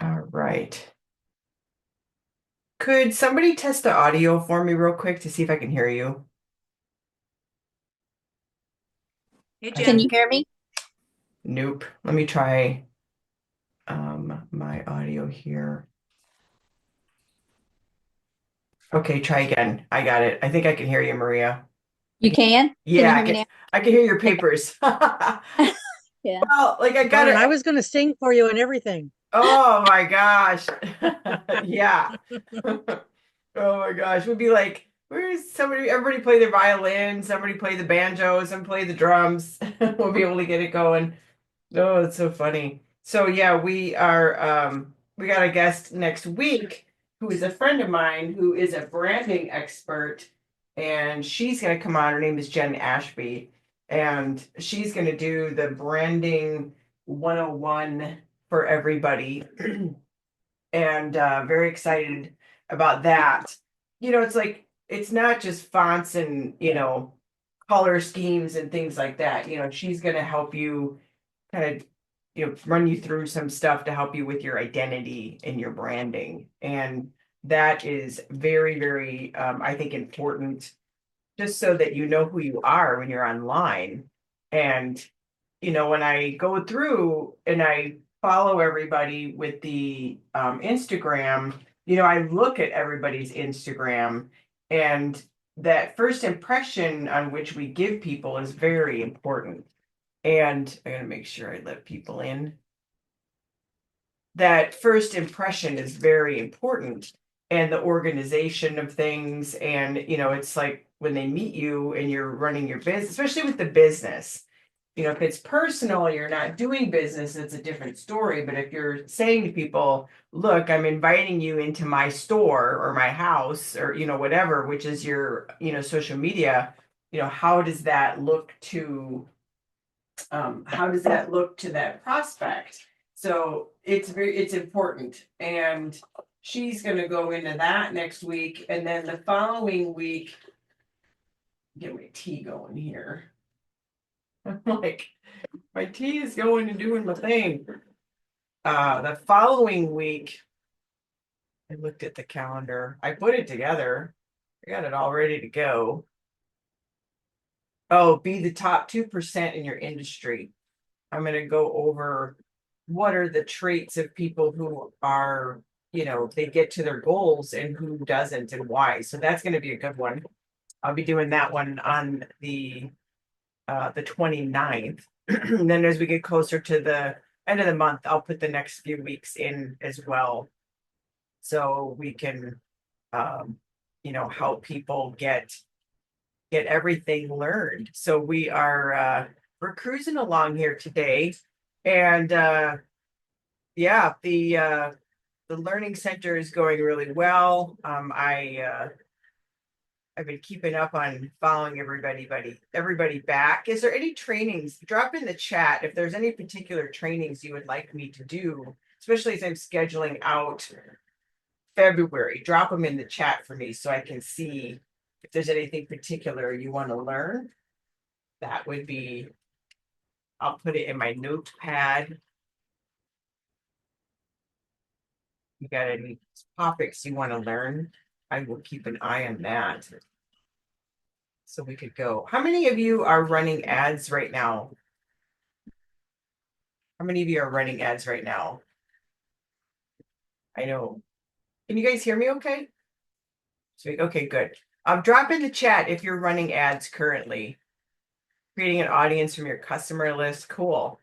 All right. Could somebody test the audio for me real quick to see if I can hear you? Hey I Can you Jen. think, hear me? nope. Let me try my audio here. Okay, try again. I got it. I think I can hear you, Maria. I You can, can? Can yeah, you hear me now? I can hear your Okay. papers. Yeah. Well, like I got Darn, I it. was going to sing for you and everything. Oh my gosh. Yeah. Oh my gosh. We'd be like, where's somebody, everybody play the violin, somebody play the banjo, some play the drums. We'll be able to get it going. Oh, it's so funny. So yeah, we got a guest next week who is a friend of mine who is a branding expert, and she's gonna come on. Her name is Jen Ashby, and she's gonna do the branding 101 for everybody. And very excited about that. It's like it's not just fonts and color schemes and things like that. She's gonna help you kind of run you through some stuff to help you with your identity and your branding, and that is very very I think important, just so that you know who you are when you're online. And when I go through and I follow everybody with the Instagram, I look at everybody's Instagram, and that first impression on which we give people is very important. And I gotta make sure I let people in. That first impression is very important, and the organization of things. And it's like when they meet you and you're running your business, especially with the business. If it's personal, you're not doing business, it's a different story. But if you're saying to people, look, I'm inviting you into my store or my house, or whatever, which is your social media, how does that look to that prospect? So it's important. And she's going to go into that next week, and then the following week, get my tea going here. I'm like, my tea is going and doing my thing. The following week, I looked at the calendar. I put it together. I got it all ready to go. Oh, be the top 2% in your industry. I'm going to go over what are the traits of people who are, they get to their goals, and who doesn't, and why. So that's going to be a good one. I'll be doing that one on the 29th. And then as we get closer to the end of the month, I'll put the next few weeks in as well. So we can help people get everything learned. So we're cruising along here today. And yeah, the learning center is going really well. I've been keeping up on following everybody back. Is there any trainings? Drop in the chat if there's any particular trainings you would like me to do, especially as I'm scheduling out February. Drop them in the chat for me so I can see if there's anything particular you want to learn. That would be, I'll put it in my notepad. You got any topics you want to learn? I will keep an eye on that. So we could go. How many of you are running ads right now? How many of you are running ads right now? I know. Can you guys hear me okay? Sweet. Okay, good. Drop in the chat if you're running ads currently. Creating an audience from your customer list. Cool.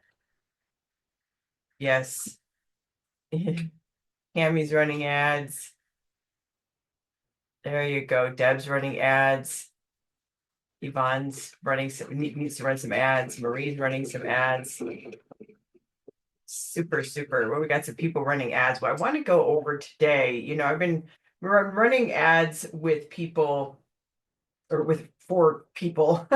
Yes. Cammy's running ads. There you go. Deb's running ads. Yvonne's needs to run some ads. Marie's running some ads. Super, super. Well, we got some people running ads. What I want to go over today, I've been running ads with people, or with for people,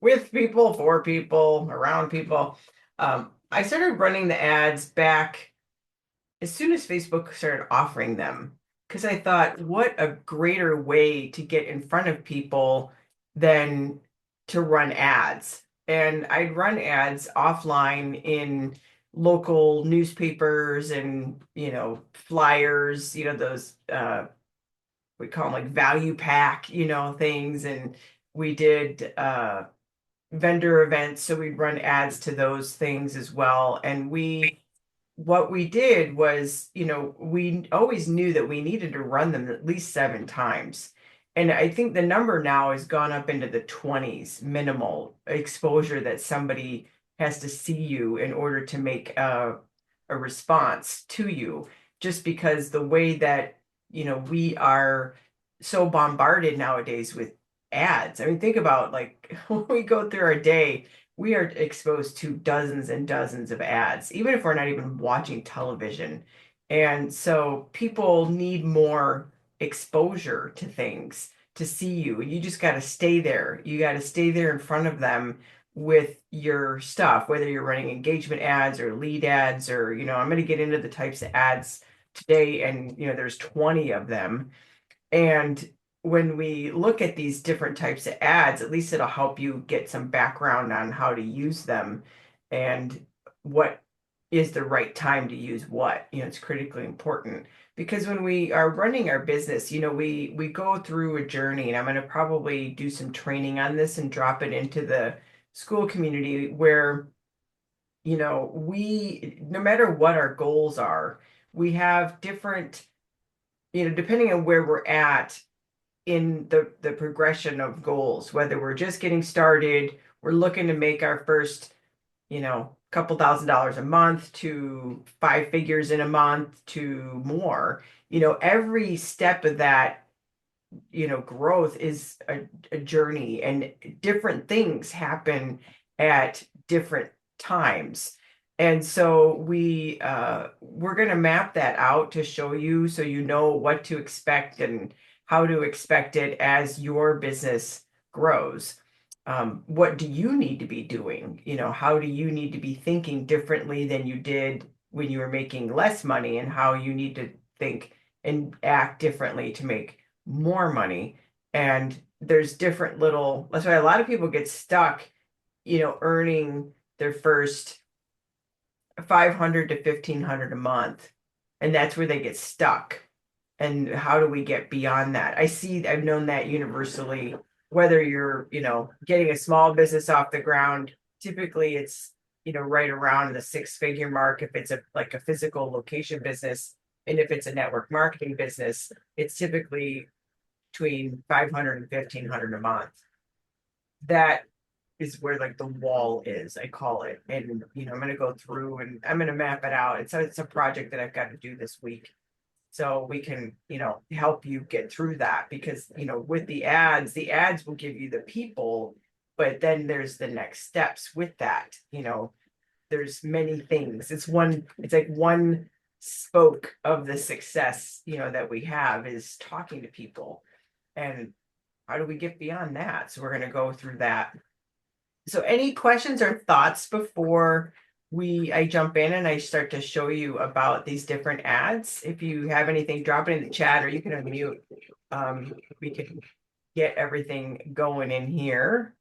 with people, for people, around people. I started running the ads back as soon as Facebook started offering them, because I thought, what a greater way to get in front of people than to run ads. And I'd run ads offline in local newspapers and, flyers, those we call them like value pack, things. And we did vendor events, so we'd run ads to those things as well. And what we did was, we always knew that we needed to run them at least 7 times. And I think the number now has gone up into the 20s, minimal exposure that somebody has to see you in order to make a response to you, just because the way that, we are so bombarded nowadays with ads. I mean, think about like when we go through our day, we are exposed to dozens and dozens of ads, even if we're not even watching television. And so people need more exposure to things to see you. You just got to stay there. You got to stay there in front of them with your stuff, whether you're running engagement ads or lead ads, or, I'm going to get into the types of ads today. And, there's 20 of them. And when we look at these different types of ads, at least it'll help you get some background on how to use them and what is the right time to use what. It's critically important because when we are running our business, we go through a journey, and I'm going to probably do some training on this and drop it into the Skool Community where, we, no matter what our goals are, we have different, depending on where we're at in the progression of goals, whether we're just getting started, we're looking to make our first, couple $1,000s a month to 5 figures in a month to more, every step of that, growth is a journey, and different things happen at different times. And so we're going to map that out to show you so you know what to expect and how to expect it as your business grows. What do you need to be doing? How do you need to be thinking differently than you did when you were making less money, and how you need to think and act differently to make more money. And there's different that's why a lot of people get stuck, earning their first 500 to 1,500 a month. And that's where they get stuck. And how do we get beyond that? I've known that universally, whether you're, getting a small business off the ground, typically it's, right around the 6-figure mark if it's like a physical location business. And if it's a network marketing business, it's typically between 500 and 1,500 a month. That is where like the wall is, I call it. And, I'm going to go through and I'm going to map it out. It's a project that I've got to do this week. So we can, help you get through that because, with the ads will give you the people, but then there's the next steps with that. There's many things. It's like one spoke of the success, that we have is talking to people. And how do we get beyond that? So we're going to go through that. So any questions or thoughts before I jump in and I start to show you about these different ads? If you have anything, drop it in the chat or you can unmute. We can get everything going in here.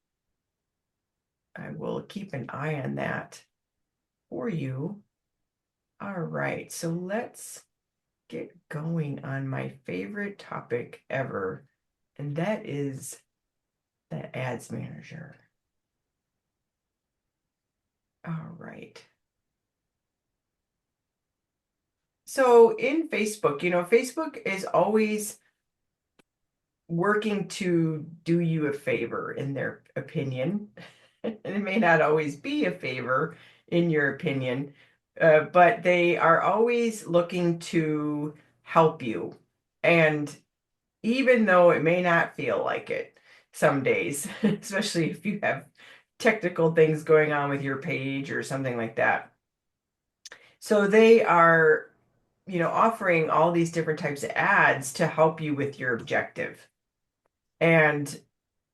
I will keep an eye on that for you. All right, so let's get going on my favorite topic ever, and that is the ads manager. All right. So in Facebook, Facebook is always working to do you a favor in their opinion. And it may not always be a favor in your opinion, but they are always looking to help you. And even though it may not feel like it some days, especially if you have technical things going on with your page or something like that. So they are, offering all these different types of ads to help you with your objective. And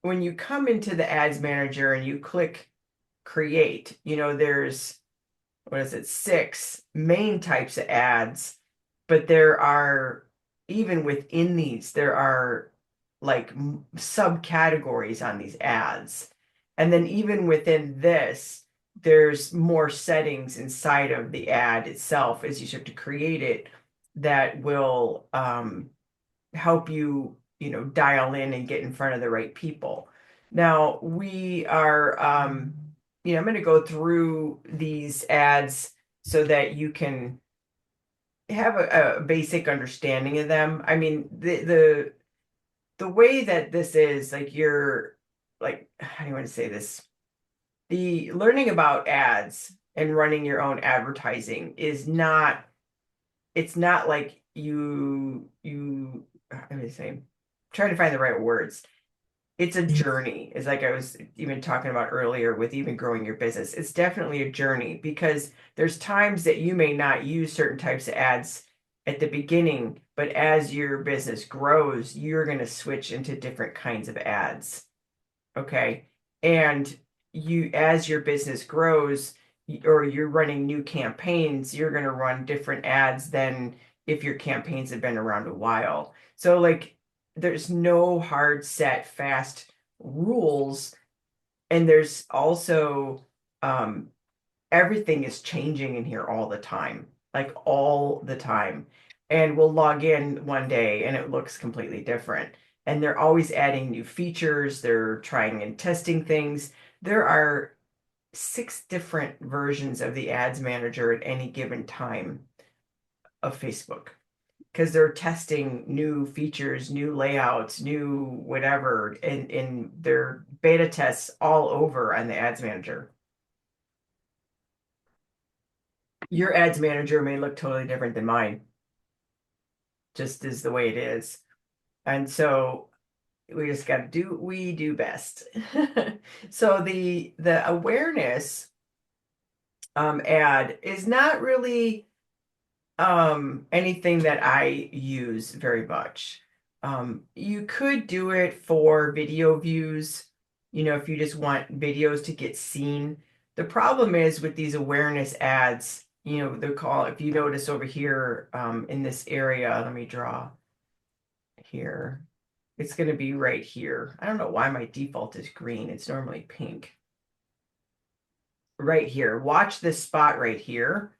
when you come into the ads manager and you click create, there's, what is it, 6 main types of ads, but there are, even within these, there are like subcategories on these ads. And then even within this, there's more settings inside of the ad itself as you start to create it that will help you, dial in and get in front of the right people. Now we are, I'm going to go through these ads so that you can have a basic understanding of them. I mean, the way that this is like you're like, how do you want to say this? The learning about ads and running your own advertising is not, it's not like let me say, trying to find the right words. It's a journey. It's like I was even talking about earlier with even growing your business. It's definitely a journey because there's times that you may not use certain types of ads at the beginning, but as your business grows, you're going to switch into different kinds of ads. Okay. And as your business grows or you're running new campaigns, you're going to run different ads than if your campaigns have been around a while. So, like, there's no hard set, fast rules. And there's also, everything is changing in here all the time, like all the time. And we'll log in one day and it looks completely different. And they're always adding new features, they're trying and testing things. There are 6 different versions of the ads manager at any given time of Facebook because they're testing new features, new layouts, new whatever, and their beta tests all over on the ads manager. Your ads manager may look totally different than mine, just as the way it is. And so we just got to do what we do best. So the awareness ad is not really anything that I use very much. You could do it for video views, if you just want videos to get seen. The problem is with these awareness ads, they're called, if you notice over here in this area, let me draw here. It's going to be right here. I don't know why my default is green. It's normally pink. Right here. Watch this spot right here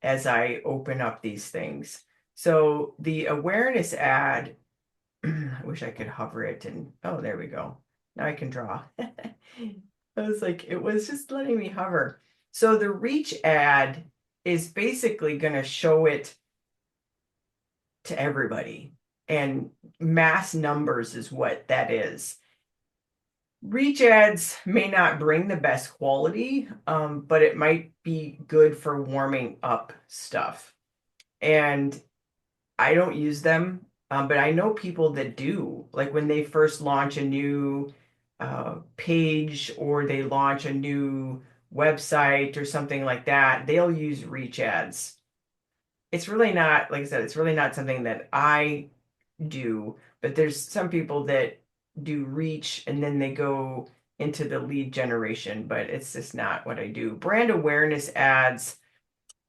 as I open up these things. So the awareness ad, I wish I could hover it and, oh, there we go. Now I can draw. I was like, it was just letting me hover. So the reach ad is basically going to show it to everybody, and mass numbers is what that is. Reach ads may not bring the best quality, but it might be good for warming up stuff. And I don't use them, but I know people that do. Like when they first launch a new page or they launch a new website or something like that, they'll use reach ads. It's really not, like I said, it's really not something that I do, but there's some people that do reach and then they go into the lead generation, but it's just not what I do. Brand awareness ads,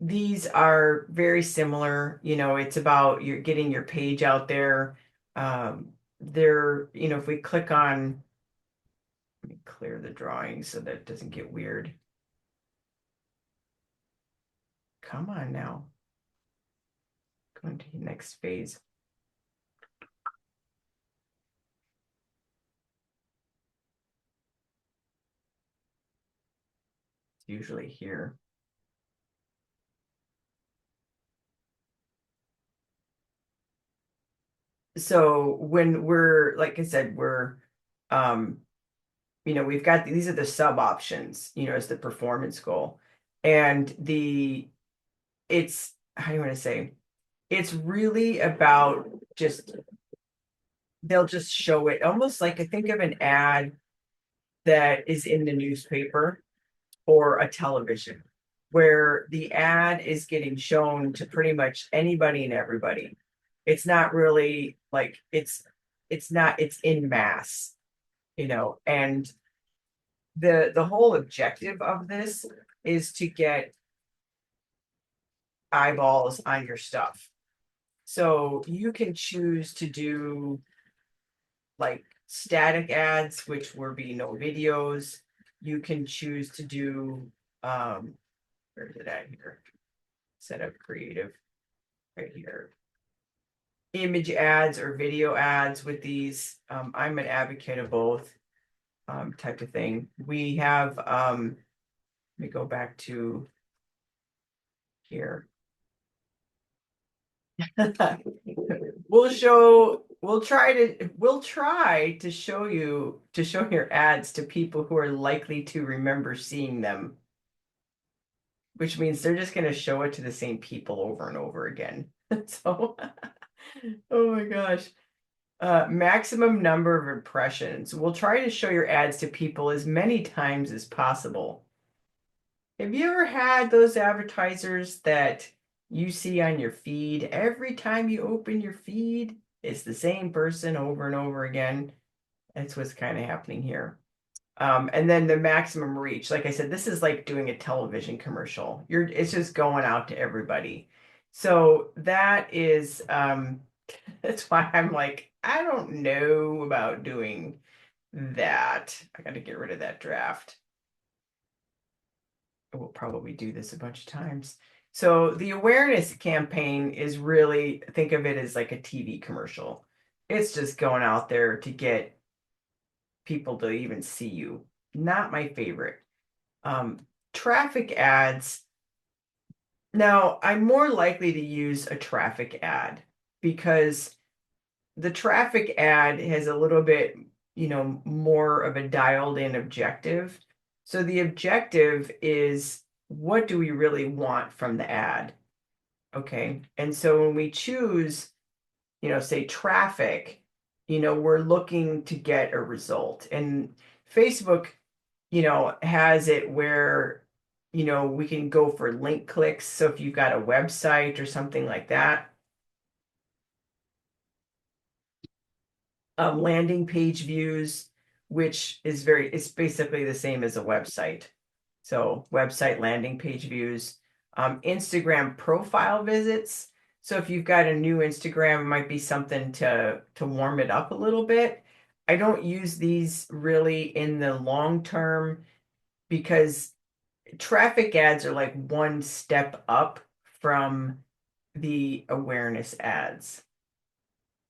these are very similar. It's about you're getting your page out there. If we click on, let me clear the drawing so that it doesn't get weird. Come on now. Going to the next phase. It's usually here. So when we're, like I said, we've got these are the sub options, as the performance goal. And it's, how do you want to say, it's really about they'll just show it almost like, I think of an ad that is in the newspaper or a television, where the ad is getting shown to pretty much anybody and everybody. It's not really like it's in mass, and the whole objective of this is to get eyeballs on your stuff. So you can choose to do like static ads, which will be no videos. You can choose to do Where is it at here? Set up creative right here. Image ads or video ads with these. I'm an advocate of both type of thing. We have, let me go back to here. We'll try to show your ads to people who are likely to remember seeing them, which means they're just going to show it to the same people over and over again. So, oh my gosh. Maximum number of impressions. We'll try to show your ads to people as many times as possible. Have you ever had those advertisers that you see on your feed every time you open your feed? It's the same person over and over again. That's what's kind of happening here. And then the maximum reach. Like I said, this is like doing a television commercial. It's just going out to everybody. So that is that's why I'm like, I don't know about doing that. I got to get rid of that draft. We'll probably do this a bunch of times. So the awareness campaign is really, think of it as like a TV commercial. It's just going out there to get people to even see you. Not my favorite. Traffic ads. Now, I'm more likely to use a traffic ad because the traffic ad has a little bit, more of a dialed in objective. So the objective is, what do we really want from the ad? Okay. And so when we choose, say traffic, we're looking to get a result. And Facebook, has it where, we can go for link clicks. So if you've got a website or something like that, landing page views, which is it's basically the same as a website. So website landing page views, Instagram profile visits. So if you've got a new Instagram, it might be something to warm it up a little bit. I don't use these really in the long term because traffic ads are like one step up from the awareness ads.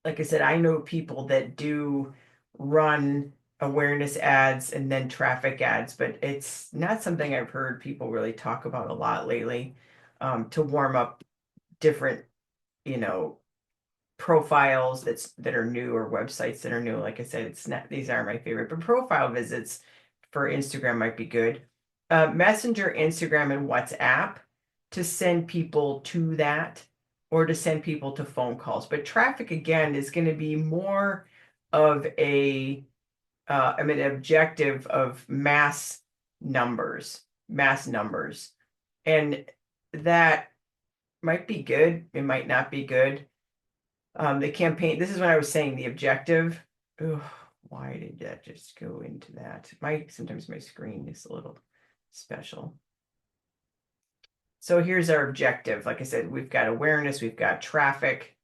Like I said, I know people that do run awareness ads and then traffic ads, but it's not something I've heard people really talk about a lot lately, to warm up different, profiles that are new or websites that are new. Like I said, it's not, these aren't my favorite, but profile visits for Instagram might be good. Messenger, Instagram, and WhatsApp to send people to that or to send people to phone calls. But traffic again is going to be more of an objective of mass numbers, and that might be good. It might not be good. The campaign. This is when I was saying the objective. Ugh, why did that just go into that? Sometimes my screen is a little special. So here's our objective. Like I said, we've got awareness, we've got traffic,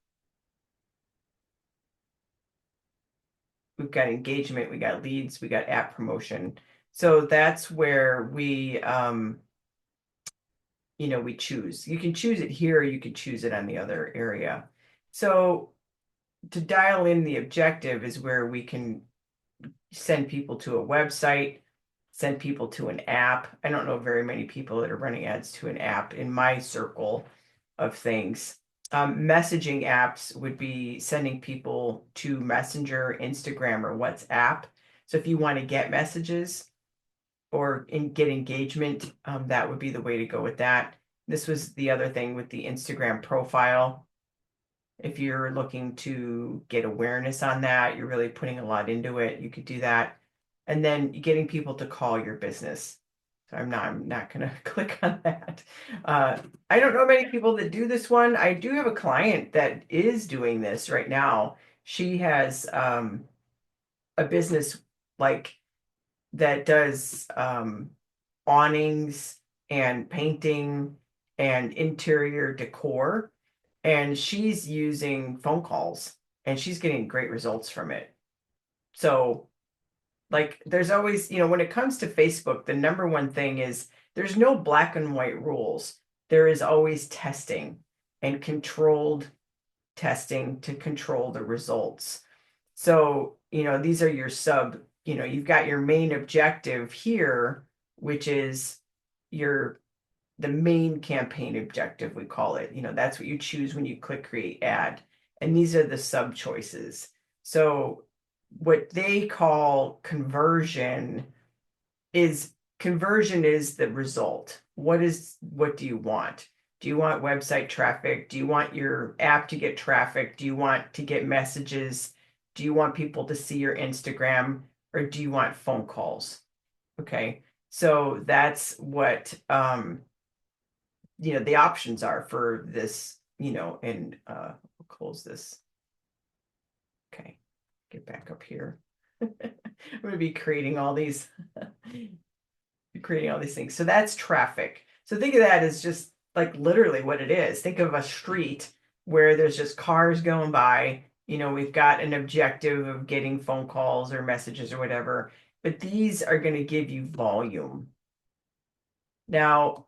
we've got engagement, we got leads, we got app promotion. So that's where we we choose. You can choose it here, or you can choose it on the other area. So to dial in the objective is where we can send people to a website, send people to an app. I don't know very many people that are running ads to an app in my circle of things. Messaging apps would be sending people to Messenger, Instagram, or WhatsApp. So if you want to get messages or get engagement, that would be the way to go with that. This was the other thing with the Instagram profile. If you're looking to get awareness on that, you're really putting a lot into it, you could do that. And then getting people to call your business. So I'm not going to click on that. I don't know many people that do this one. I do have a client that is doing this right now. She has a business like that does awnings and painting and interior decor. And she's using phone calls and she's getting great results from it. So like there's always, when it comes to Facebook, the number one thing is there's no black and white rules. There is always testing and controlled testing to control the results. So, these are your you've got your main objective here, which is the main campaign objective, we call it. That's what you choose when you click create ad. And these are the sub choices. So what they call conversion is the result. What do you want? Do you want website traffic? Do you want your app to get traffic? Do you want to get messages? Do you want people to see your Instagram, or do you want phone calls? Okay. So that's what the options are for this, and we'll close this. Okay. Get back up here. I'm going to be creating all these things. So that's traffic. So think of that as just like literally what it is. Think of a street where there's just cars going by. We've got an objective of getting phone calls or messages or whatever, but these are going to give you volume. Now,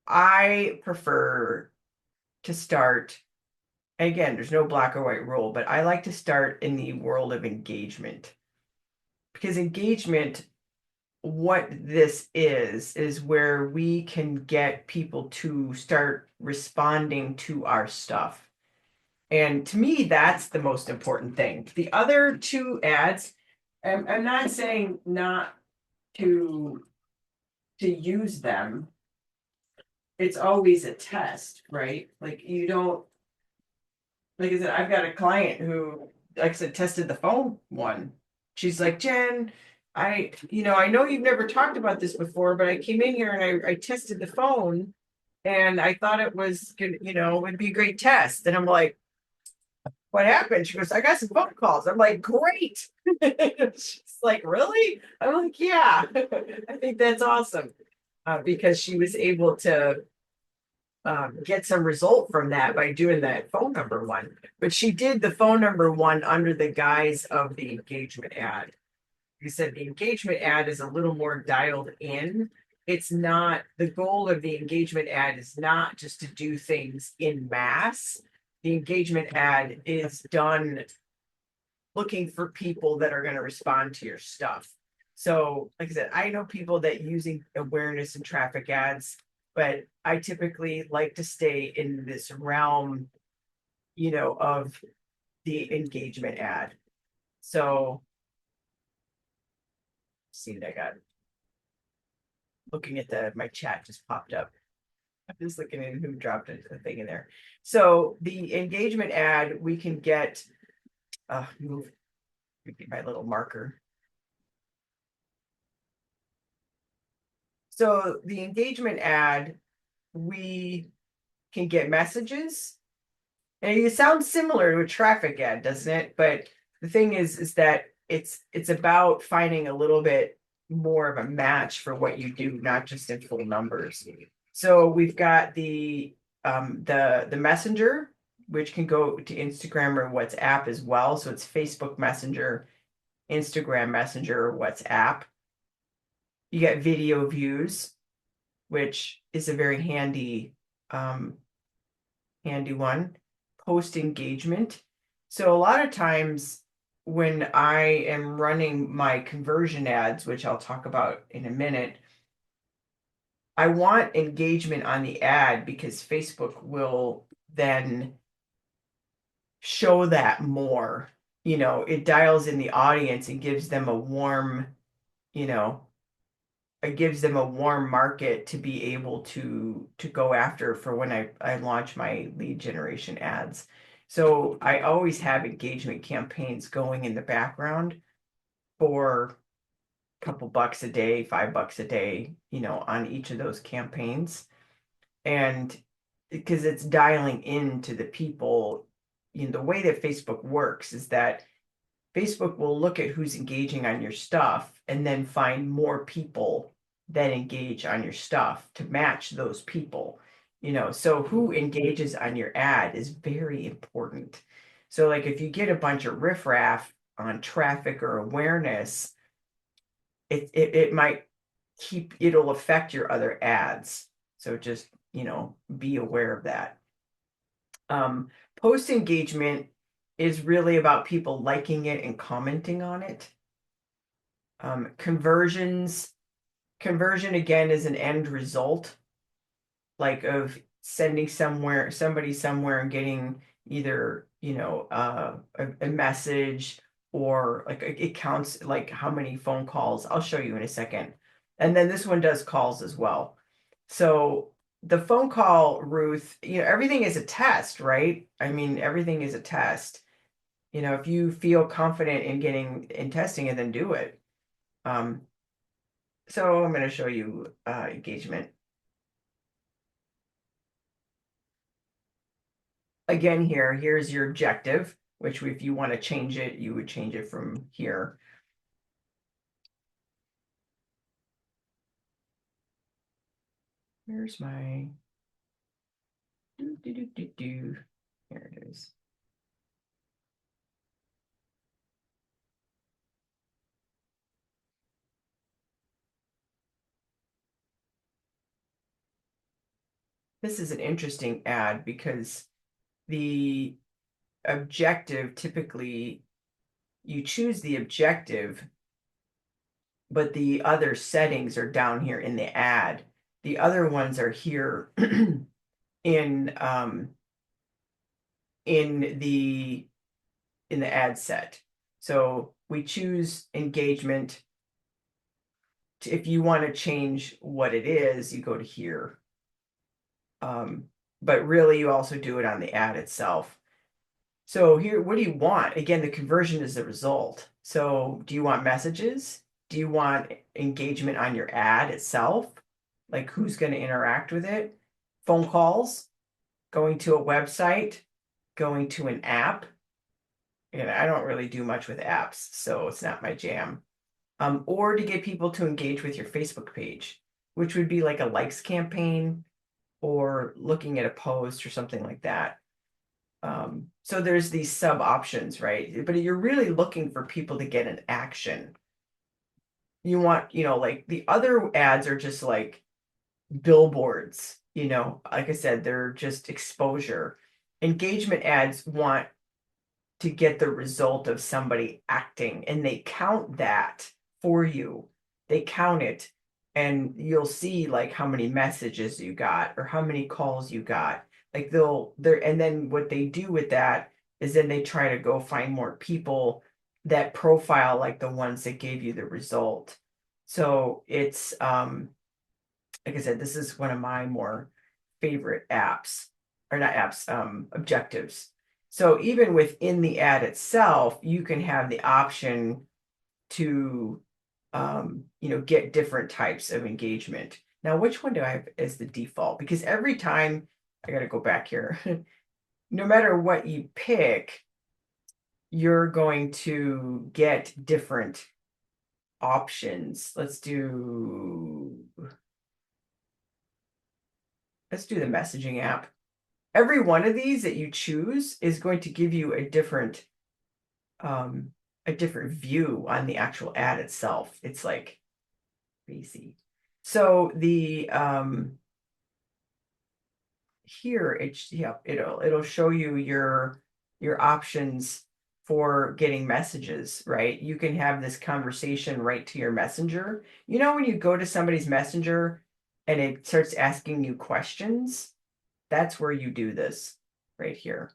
I prefer to start, again, there's no black or white rule, but I like to start in the world of engagement. Because engagement, what this is where we can get people to start responding to our stuff. And to me, that's the most important thing. The other two ads, I'm not saying not to use them. It's always a test, right? Like you don't, like I said, I've got a client who, like I said, tested the phone one. She's like, Jen, I know you've never talked about this before, but I came in here and I tested the phone and I thought it was good, it'd be a great test. And I'm like, what happened? She goes, I got some phone calls. I'm like, great. She's like, really? I'm like, yeah, I think that's awesome. Because she was able to get some result from that by doing that phone number one. But she did the phone number one under the guise of the engagement ad. You said the engagement ad is a little more dialed in. It's not, the goal of the engagement ad is not just to do things in mass. The engagement ad is done looking for people that are going to respond to your stuff. So, like I said, I know people that using awareness and traffic ads, but I typically like to stay in this realm, of the engagement ad. So, see that I got looking at my chat just popped up. I'm just looking at who dropped a thing in there. So the engagement ad, we can get move my little marker. So the engagement ad, we can get messages. And it sounds similar to a traffic ad, doesn't it? But the thing is that it's about finding a little bit more of a match for what you do, not just in full numbers. So we've got the messenger, which can go to Instagram or WhatsApp as well. So it's Facebook Messenger, Instagram Messenger, or WhatsApp. You get video views, which is a very handy one. Post engagement. So a lot of times when I am running my conversion ads, which I'll talk about in a minute, I want engagement on the ad because Facebook will then show that more. It dials in the audience and gives them a warm, it gives them a warm market to be able to go after for when I launch my lead generation ads. So I always have engagement campaigns going in the background for a couple bucks a day, $5 a day, on each of those campaigns. And because it's dialing into the people, the way that Facebook works is that Facebook will look at who's engaging on your stuff and then find more people that engage on your stuff to match those people. So who engages on your ad is very important. So like if you get a bunch of riffraff on traffic or awareness, it might it'll affect your other ads. So just, be aware of that. Post engagement is really about people liking it and commenting on it. Conversion again is an end result, like of sending somebody somewhere and getting either, a message, or like it counts like how many phone calls. I'll show you in a second. And then this one does calls as well. So the phone call, Ruth, everything is a test, right? I mean, everything is a test. If you feel confident in testing it, then do it. So I'm going to show you engagement. Again, here's your objective, which if you want to change it, you would change it from here. Where's my do. Here it is. This is an interesting ad because the objective, typically you choose the objective, but the other settings are down here in the ad. The other ones are here in the ad set. So we choose engagement. If you want to change what it is, you go to here. But really you also do it on the ad itself. So here, what do you want? Again, the conversion is the result. So do you want messages? Do you want engagement on your ad itself? Like who's going to interact with it? Phone calls, going to a website, going to an app. And I don't really do much with apps, so it's not my jam. Or to get people to engage with your Facebook page, which would be like a likes campaign or looking at a post or something like that. So there's these sub options, right? But you're really looking for people to get an action. You want, like the other ads are just like billboards, like I said, they're just exposure. Engagement ads want to get the result of somebody acting, and they count that for you. They count it, and you'll see like how many messages you got or how many calls you got. Like and then what they do with that is then they try to go find more people that profile like the ones that gave you the result. So it's like I said, this is one of my more favorite apps, or not apps, objectives. So even within the ad itself, you can have the option to, get different types of engagement. Now, which one do I have as the default? Because every time, I got to go back here, no matter what you pick, you're going to get different options. Let's do the messaging app. Every one of these that you choose is going to give you a different view on the actual ad itself. It's like crazy. So the here it'll show you your options for getting messages, right? You can have this conversation right to your messenger. When you go to somebody's messenger and it starts asking you questions, that's where you do this right here.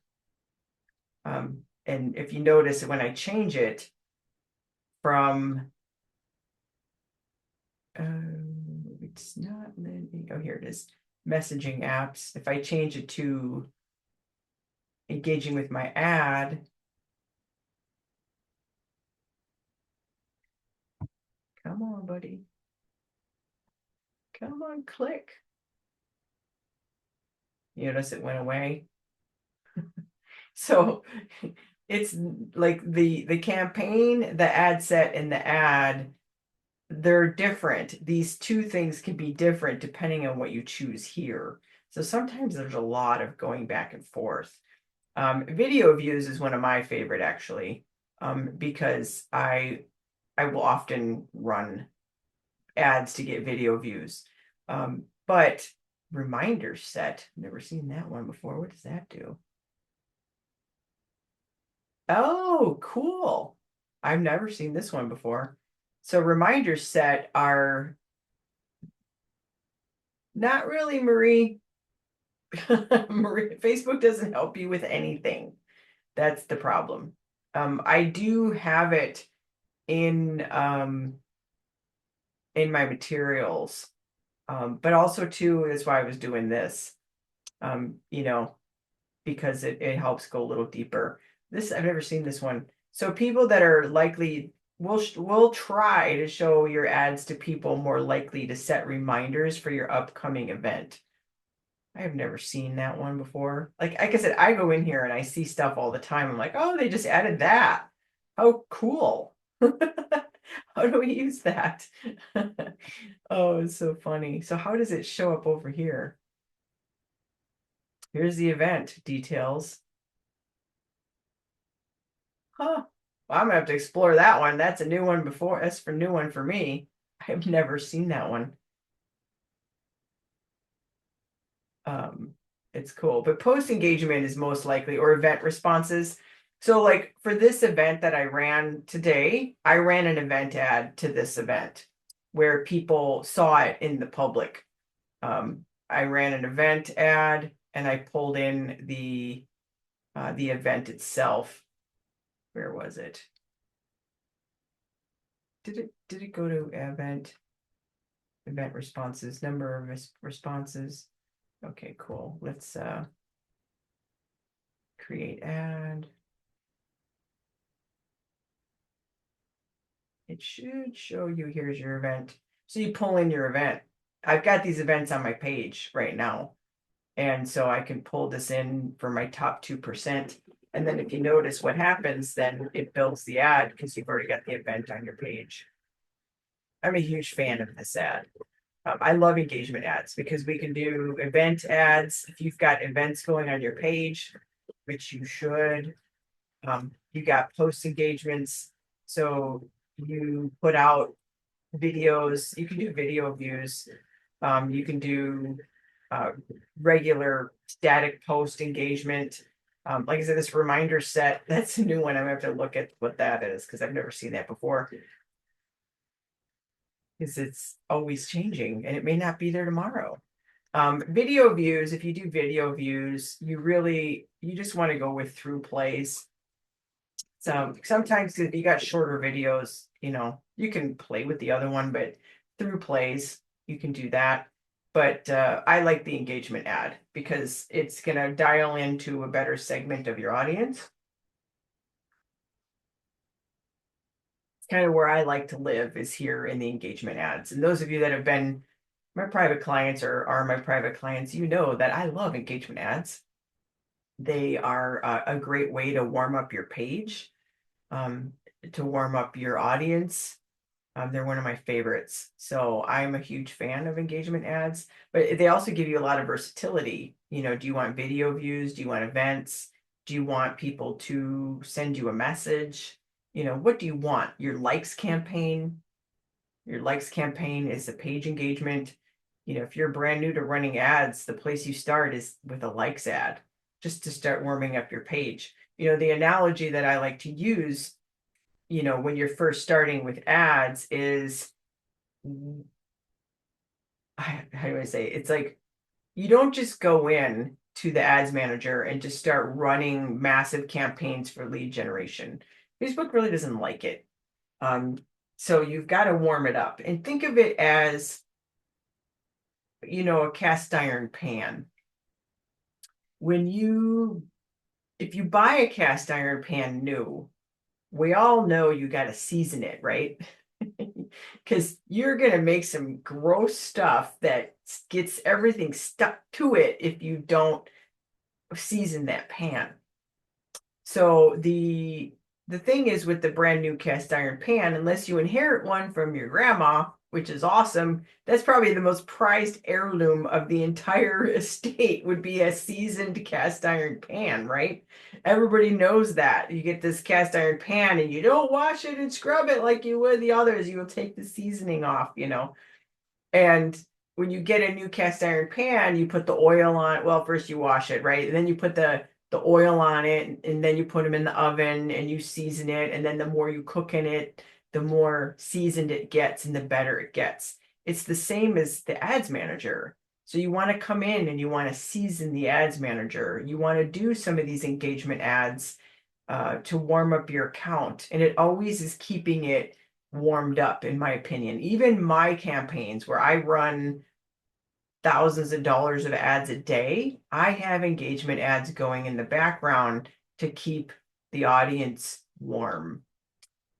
And if you notice when I change it from, it's not letting, oh, here it is, messaging apps. If I change it to engaging with my ad, come on, buddy. Come on, click. You notice it went away. So it's like the campaign, the ad set, and the ad, they're different. These two things can be different depending on what you choose here. So sometimes there's a lot of going back and forth. Video views is one of my favorite, actually, because I will often run ads to get video views. But reminder set, never seen that one before. What does that do? Oh, cool. I've never seen this one before. So reminder set are not really, Marie. Marie, Facebook doesn't help you with anything. That's the problem. I do have it in my materials. But also too, that's why I was doing this. You know, because it helps go a little deeper. This, I've never seen this one. So people that are likely will try to show your ads to people more likely to set reminders for your upcoming event. I have never seen that one before. Like I said, I go in here and I see stuff all the time. I'm like, oh, they just added that. How cool. How do we use that? Oh, it's so funny. So how does it show up over here? Here's the event details. Huh. Well, I'm gonna have to explore that one. That's a new one before. That's a new one for me. I've never seen that one. It's cool. But post engagement is most likely, or event responses. So like for this event that I ran today, I ran an event ad to this event where people saw it in the public. I ran an event ad and I pulled in the event itself. Where was it? Did it go to event responses, number of responses? Okay, cool. Let's create ad. It should show you, here's your event. So you pull in your event. I've got these events on my page right now. And so I can pull this in for my top 2%. And then if you notice what happens, then it builds the ad because you've already got the event on your page. I'm a huge fan of this ad. I love engagement ads because we can do event ads. If you've got events going on your page, which you should, you got post engagements. So you put out videos, you can do video views. You can do regular static post engagement. Like I said, this reminder set, that's a new one. I'm gonna have to look at what that is because I've never seen that before. Because it's always changing and it may not be there tomorrow. Video views, if you do video views, you just want to go with through plays. So sometimes if you got shorter videos, you can play with the other one, but through plays, you can do that. But I like the engagement ad because it's going to dial into a better segment of your audience. It's kind of where I like to live, is here in the engagement ads. And those of you that have been my private clients or are my private clients, you know that I love engagement ads. They are a great way to warm up your page, to warm up your audience. They're one of my favorites. So I'm a huge fan of engagement ads, but they also give you a lot of versatility. Do you want video views? Do you want events? Do you want people to send you a message? What do you want? Your likes campaign? Your likes campaign is a page engagement. If you're brand new to running ads, the place you start is with a likes ad, just to start warming up your page. The analogy that I like to use, when you're first starting with ads is, how do I say it? It's like, you don't just go in to the ads manager and just start running massive campaigns for lead generation. Facebook really doesn't like it. So you've got to warm it up and think of it as, a cast iron pan. If you buy a cast iron pan new, we all know you got to season it, right? Because you're going to make some gross stuff that gets everything stuck to it if you don't season that pan. So the thing is, with the brand new cast iron pan, unless you inherit one from your grandma, which is awesome. That's probably the most prized heirloom of the entire estate would be a seasoned cast iron pan, right? Everybody knows that. You get this cast iron pan and you don't wash it and scrub it like you would the others. You will take the seasoning off, And when you get a new cast iron pan, you put the oil on. Well, first you wash it, right? And then you put the oil on it, and then you put them in the oven and you season it. And then the more you cook in it, the more seasoned it gets and the better it gets. It's the same as the ads manager. So you want to come in and you want to season the ads manager. You want to do some of these engagement ads to warm up your account. And it always is keeping it warmed up, in my opinion. Even my campaigns where I run thousands of dollars of ads a day, I have engagement ads going in the background to keep the audience warm.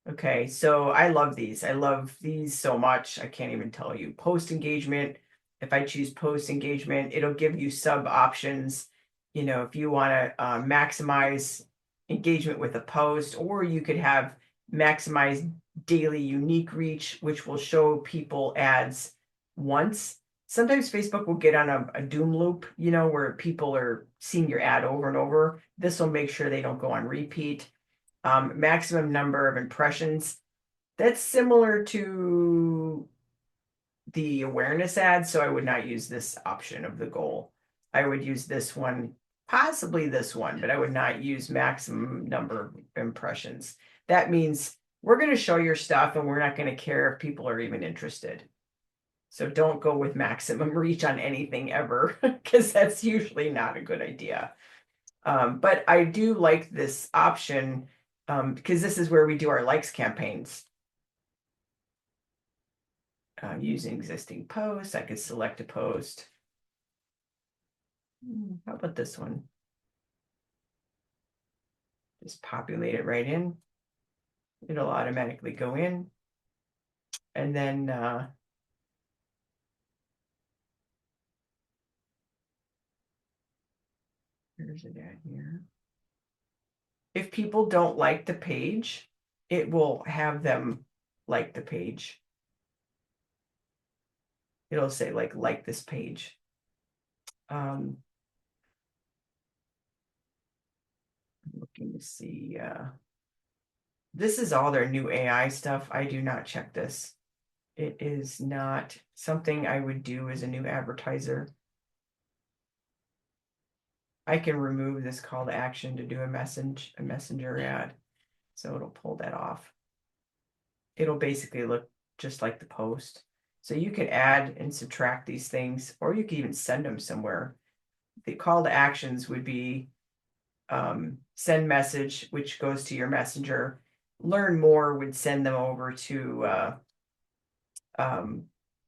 Okay, so I love these. I love these so much. I can't even tell you. Post engagement. If I choose post engagement, it'll give you sub options. If you want to maximize engagement with a post, or you could have maximize daily unique reach, which will show people ads once. Sometimes Facebook will get on a doom loop, where people are seeing your ad over and over. This will make sure they don't go on repeat. Maximum number of impressions. That's similar to the awareness ad, so I would not use this option of the goal. I would use this one, possibly this one, but I would not use maximum number of impressions. That means we're going to show your stuff and we're not going to care if people are even interested. So don't go with maximum reach on anything ever, because that's usually not a good idea. But I do like this option because this is where we do our likes campaigns. Using existing posts, I could select a post. How about this one? Just populate it right in. It'll automatically go in. And then where's it at here? If people don't like the page, it will have them like the page. It'll say like this page. I'm looking to see. This is all their new AI stuff. I do not check this. It is not something I would do as a new advertiser. I can remove this call to action to do a messenger ad. So it'll pull that off. It'll basically look just like the post. So you can add and subtract these things, or you can even send them somewhere. The call to actions would be send message, which goes to your messenger. Learn more would send them over to a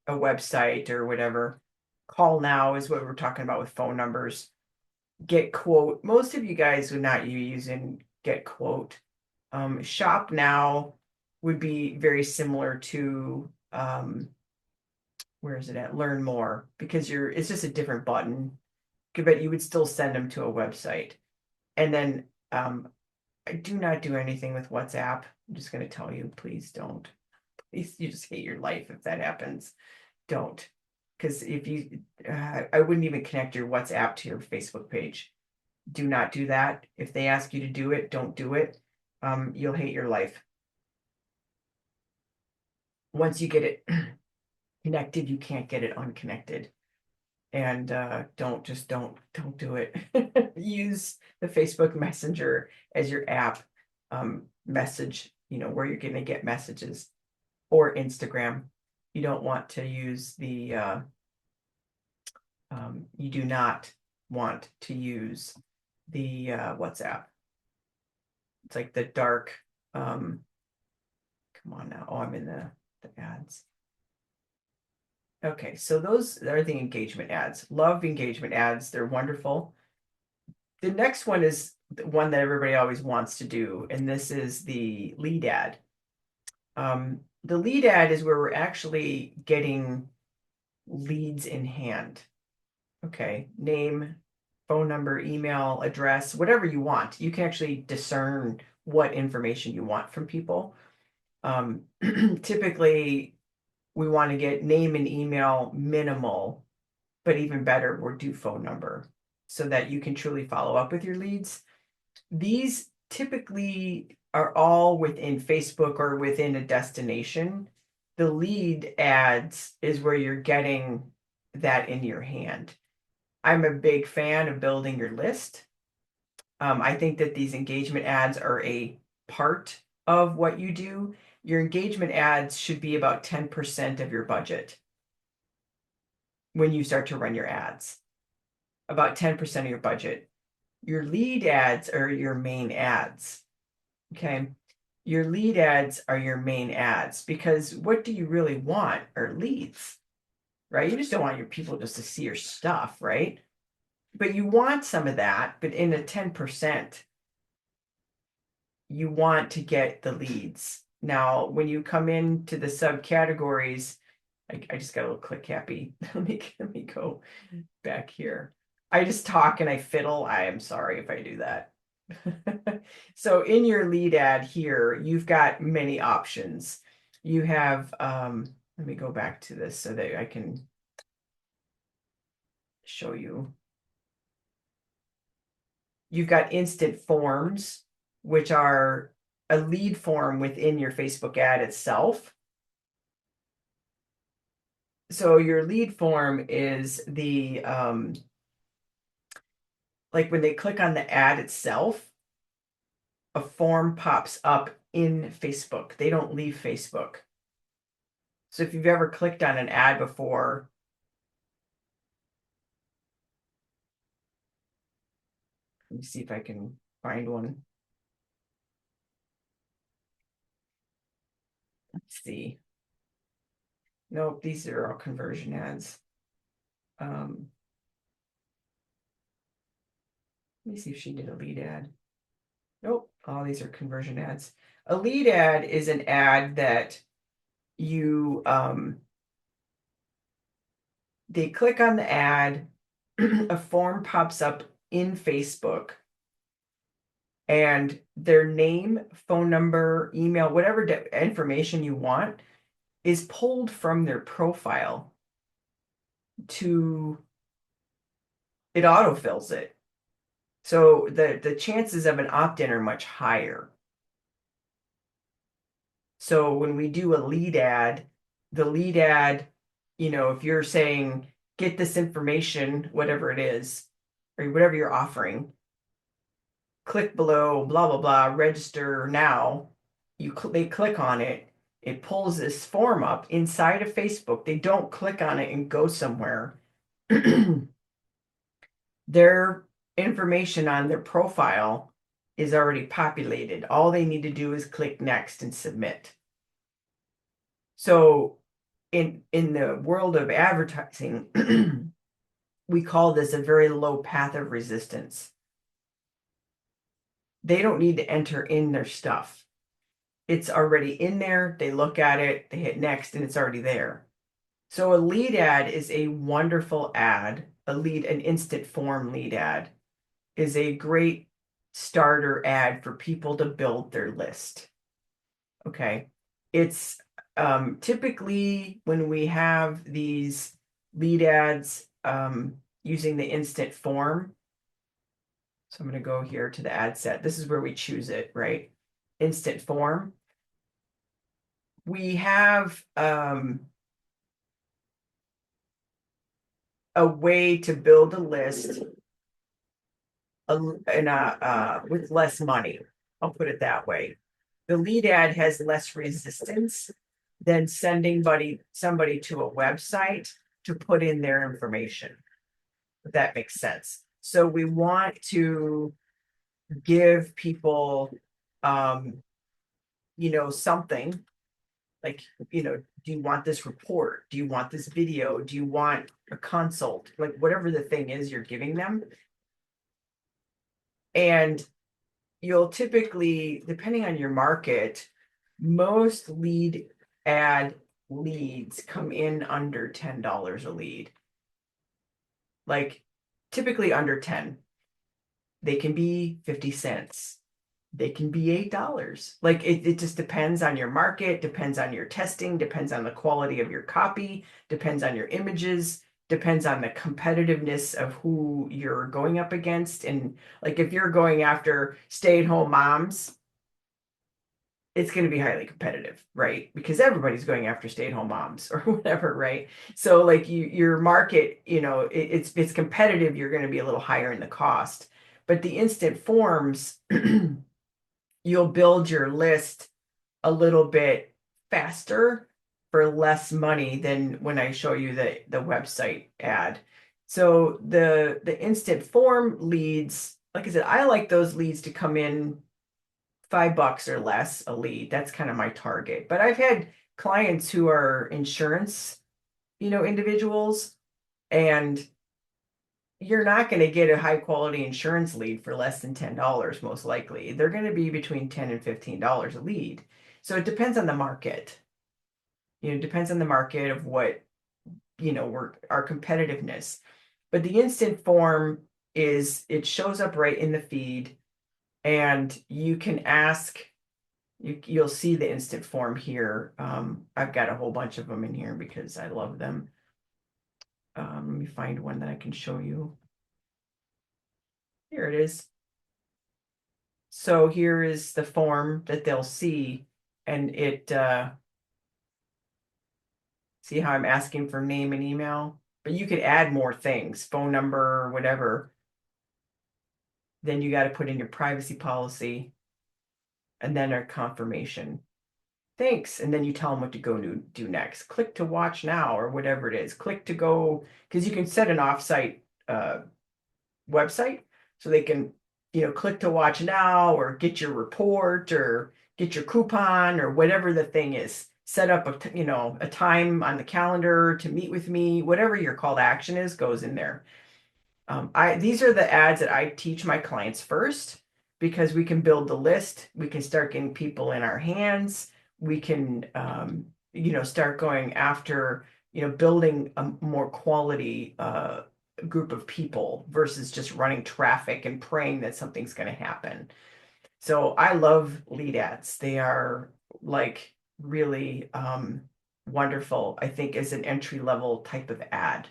website or whatever. Call now is what we're talking about with phone numbers. Get quote. Most of you guys would not be using get quote. Shop now would be very similar to where is it at? Learn more, because it's just a different button, but you would still send them to a website. And then I do not do anything with WhatsApp. I'm just going to tell you, please don't. Please, you just hate your life if that happens. Don't. Because if you, I wouldn't even connect your WhatsApp to your Facebook page. Do not do that. If they ask you to do it, don't do it. You'll hate your life. Once you get it connected, you can't get it unconnected. And don't do it. Use the Facebook Messenger as your app message, where you're going to get messages, or Instagram. You don't want to use the you do not want to use the WhatsApp. It's like the dark come on now. Oh, I'm in the ads. Okay, so those are the engagement ads. Love engagement ads. They're wonderful. The next one is the one that everybody always wants to do, and this is the lead ad. The lead ad is where we're actually getting leads in hand. Okay, name, phone number, email, address, whatever you want. You can actually discern what information you want from people. Typically, we want to get name and email minimal, but even better, we'll do phone number so that you can truly follow up with your leads. These typically are all within Facebook or within a destination. The lead ads is where you're getting that in your hand. I'm a big fan of building your list. I think that these engagement ads are a part of what you do. Your engagement ads should be about 10% of your budget when you start to run your ads. About 10% of your budget. Your lead ads are your main ads. Okay. Your lead ads are your main ads because what do you really want are leads, right? You just don't want your people just to see your stuff, right? But you want some of that, but in a 10%, you want to get the leads. Now, when you come into the subcategories, I just got a little click happy. Let me go back here. I just talk and I fiddle. I am sorry if I do that. So in your lead ad here, you've got many options. You have, let me go back to this so that I can show you. You've got instant forms, which are a lead form within your Facebook ad itself. So your lead form is the, like when they click on the ad itself, a form pops up in Facebook. They don't leave Facebook. So if you've ever clicked on an ad before, let me see if I can find one. Let's see. Nope, these are all conversion ads. Let me see if she did a lead ad. Nope, all these are conversion ads. A lead ad is an ad that you they click on the ad, a form pops up in Facebook, and their name, phone number, email, whatever information you want is pulled from their profile to it autofills it. So the chances of an opt-in are much higher. So when we do a lead ad, the lead ad, if you're saying, get this information, whatever it is, or whatever you're offering, click below, blah, blah, blah, register now. They click on it. It pulls this form up inside of Facebook. They don't click on it and go somewhere. Their information on their profile is already populated. All they need to do is click next and submit. So in the world of advertising, we call this a very low path of resistance. They don't need to enter in their stuff. It's already in there. They look at it, they hit next, and it's already there. So a lead ad is a wonderful ad. An instant form lead ad is a great starter ad for people to build their list. Okay. It's typically when we have these lead ads using the instant form. So I'm going to go here to the ad set. This is where we choose it, right? Instant form. We have a way to build a list with less money. I'll put it that way. The lead ad has less resistance than sending somebody to a website to put in their information. If that makes sense. So we want to give people, something like, do you want this report? Do you want this video? Do you want a consult? Like whatever the thing is you're giving them. And you'll typically, depending on your market, most lead ad leads come in under $10 a lead. Like typically under 10. They can be 50 cents, they can be $8. Like it just depends on your market, depends on your testing, depends on the quality of your copy, depends on your images, depends on the competitiveness of who you're going up against. And like if you're going after stay-at-home moms, it's going to be highly competitive, right? Because everybody's going after stay-at-home moms or whatever, right? So like your market, it's competitive, you're going to be a little higher in the cost. But the instant forms, you'll build your list a little bit faster for less money than when I show you the website ad. So the instant form leads, like I said, I like those leads to come in $5 or less a lead. That's kind of my target. But I've had clients who are insurance, individuals, and you're not going to get a high quality insurance lead for less than $10, most likely. They're going to be between $10 and $15 a lead. So it depends on the market. It depends on the market of what, our competitiveness. But the instant form it shows up right in the feed, and you can ask, you'll see the instant form here. I've got a whole bunch of them in here because I love them. Let me find one that I can show you. Here it is. So here is the form that they'll see, and see how I'm asking for name and email, but you could add more things, phone number, whatever. Then you got to put in your privacy policy and then a confirmation. Thanks. And then you tell them what to go do next. Click to watch now or whatever it is. Click to go, because you can set an offsite website so they can, click to watch now or get your report or get your coupon or whatever the thing is. Set up a time on the calendar to meet with me. Whatever your call to action is goes in there. These are the ads that I teach my clients first, because we can build the list. We can start getting people in our hands. We can, start going after, building a more quality group of people versus just running traffic and praying that something's going to happen. So I love lead ads. They are like really wonderful, I think, as an entry level type of ad.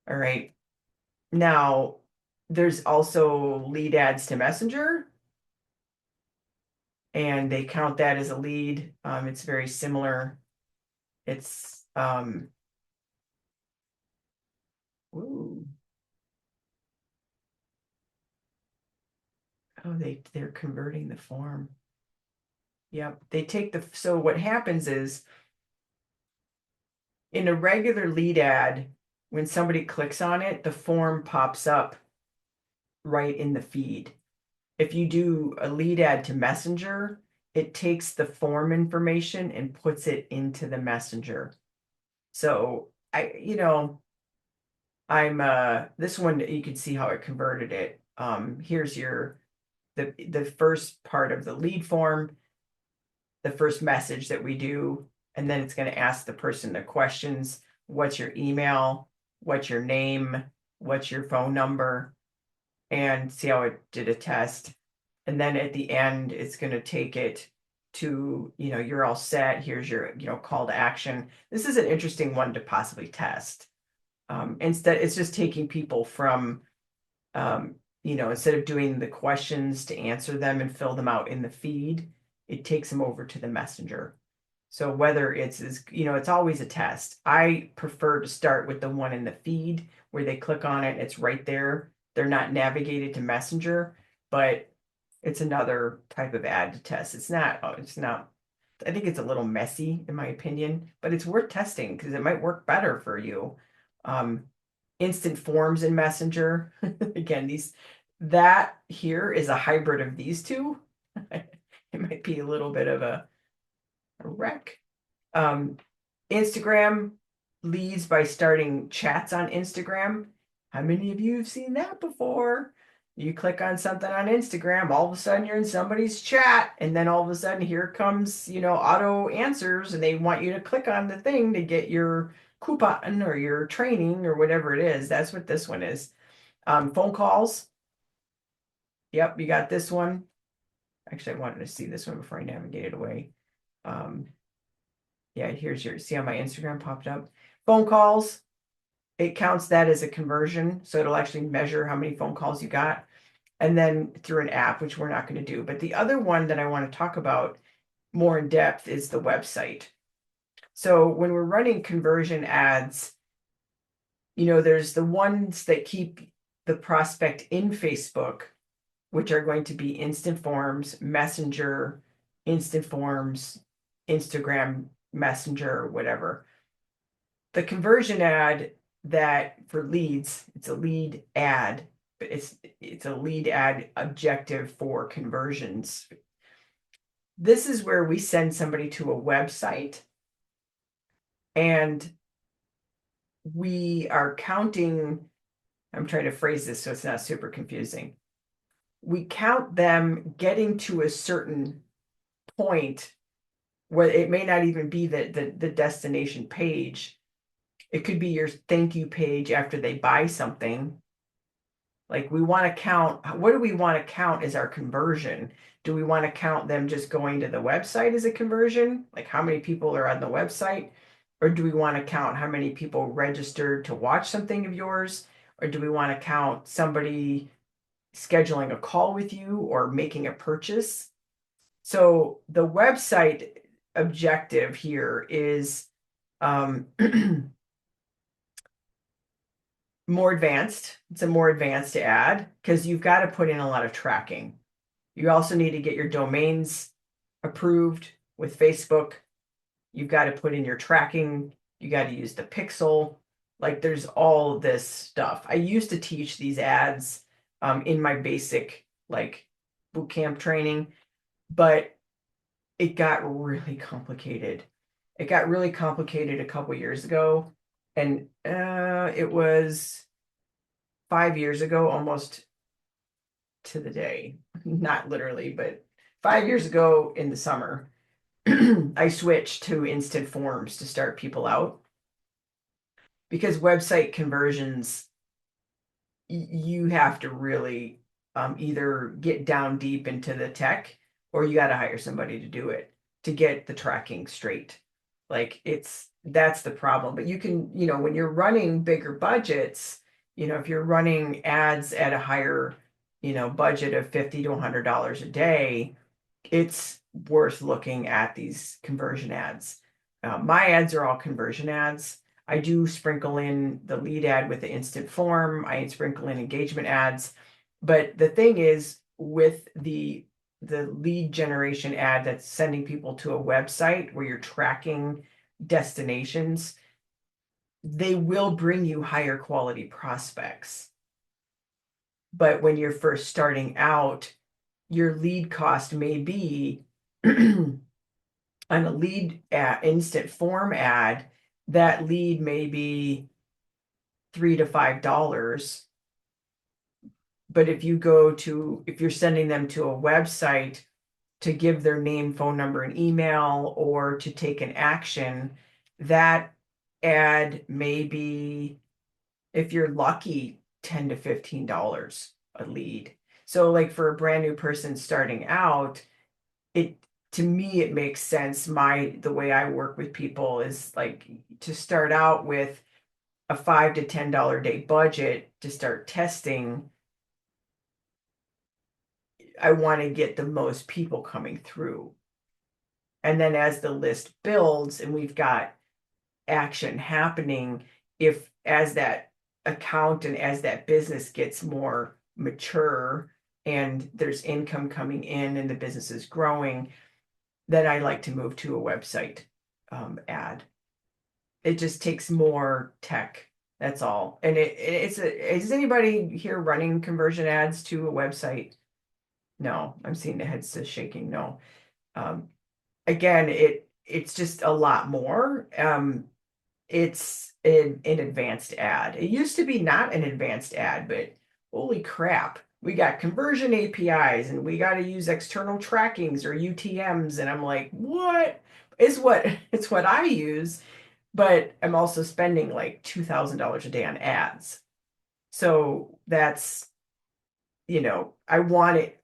All right. Now, there's also lead ads to Messenger, and they count that as a lead. It's very similar. It's ooh. Oh, they're converting the form. Yep, they take so what happens is in a regular lead ad, when somebody clicks on it, the form pops up right in the feed. If you do a lead ad to Messenger, it takes the form information and puts it into the Messenger. So I'm this one, you can see how I converted it. Here's the first part of the lead form, the first message that we do, and then it's going to ask the person the questions. What's your email? What's your name? What's your phone number? And see how it did a test. And then at the end, it's going to take it to, you're all set. Here's your, call to action. This is an interesting one to possibly test. Instead, it's just taking people from, instead of doing the questions to answer them and fill them out in the feed, it takes them over to the Messenger. So whether it's always a test. I prefer to start with the one in the feed where they click on it, it's right there. They're not navigated to Messenger, but it's another type of ad to test. It's not, I think it's a little messy in my opinion, but it's worth testing because it might work better for you. Instant forms in Messenger. Again, that here is a hybrid of these two. It might be a little bit of a wreck. Instagram leads by starting chats on Instagram. How many of you have seen that before? You click on something on Instagram, all of a sudden you're in somebody's chat, and then all of a sudden here comes, auto answers, and they want you to click on the thing to get your coupon or your training or whatever it is. That's what this one is. Phone calls. Yep, you got this one. Actually, I wanted to see this one before I navigated away. Yeah, see how my Instagram popped up? Phone calls, it counts that as a conversion. So it'll actually measure how many phone calls you got. And then through an app, which we're not going to do. But the other one that I want to talk about more in depth is the website. So when we're running conversion ads, there's the ones that keep the prospect in Facebook, which are going to be Instant Forms, Messenger, Instant Forms, Instagram Messenger, whatever. The conversion ad that for leads, it's a lead ad, but it's a lead ad objective for conversions. This is where we send somebody to a website and we are counting. I'm trying to phrase this so it's not super confusing. We count them getting to a certain point where it may not even be the destination page. It could be your thank you page after they buy something. Like we want to count, what do we want to count as our conversion? Do we want to count them just going to the website as a conversion? Like how many people are on the website? Or do we want to count how many people registered to watch something of yours? Or do we want to count somebody scheduling a call with you or making a purchase? So the website objective here is more advanced. It's a more advanced ad because you've got to put in a lot of tracking. You also need to get your domains approved with Facebook. You've got to put in your tracking. You got to use the pixel. Like there's all this stuff. I used to teach these ads in my basic like boot camp training, but it got really complicated. It got really complicated a couple years ago, and it was 5 years ago, almost to the day, not literally, but 5 years ago in the summer, I switched to instant forms to start people out because website conversions, you have to really either get down deep into the tech or you got to hire somebody to do it to get the tracking straight. Like that's the problem. But you can, when you're running bigger budgets, if you're running ads at a higher, budget of $50 to $100 a day, it's worth looking at these conversion ads. My ads are all conversion ads. I do sprinkle in the lead ad with the instant form. I sprinkle in engagement ads. But the thing is, with the lead generation ad that's sending people to a website where you're tracking destinations, they will bring you higher quality prospects. But when you're first starting out, your lead cost may be on a lead ad, instant form ad, that lead may be $3 to $5. But if you're sending them to a website to give their name, phone number, and email, or to take an action, that ad may be, if you're lucky, $10 to $15 a lead. So like for a brand new person starting out, to me, it makes sense. The way I work with people is like to start out with a $5 to $10 a day budget to start testing. I want to get the most people coming through. And then as the list builds and we've got action happening, if as that account and as that business gets more mature and there's income coming in and the business is growing, then I like to move to a website ad. It just takes more tech. That's all. And is anybody here running conversion ads to a website? No, I'm seeing the heads just shaking. No. Again, it's just a lot more. It's an advanced ad. It used to be not an advanced ad, but holy crap. We got conversion APIs and we got to use external trackings or UTMs. And I'm like, what? It's what I use, but I'm also spending like $2,000 a day on ads. So that's, I want it,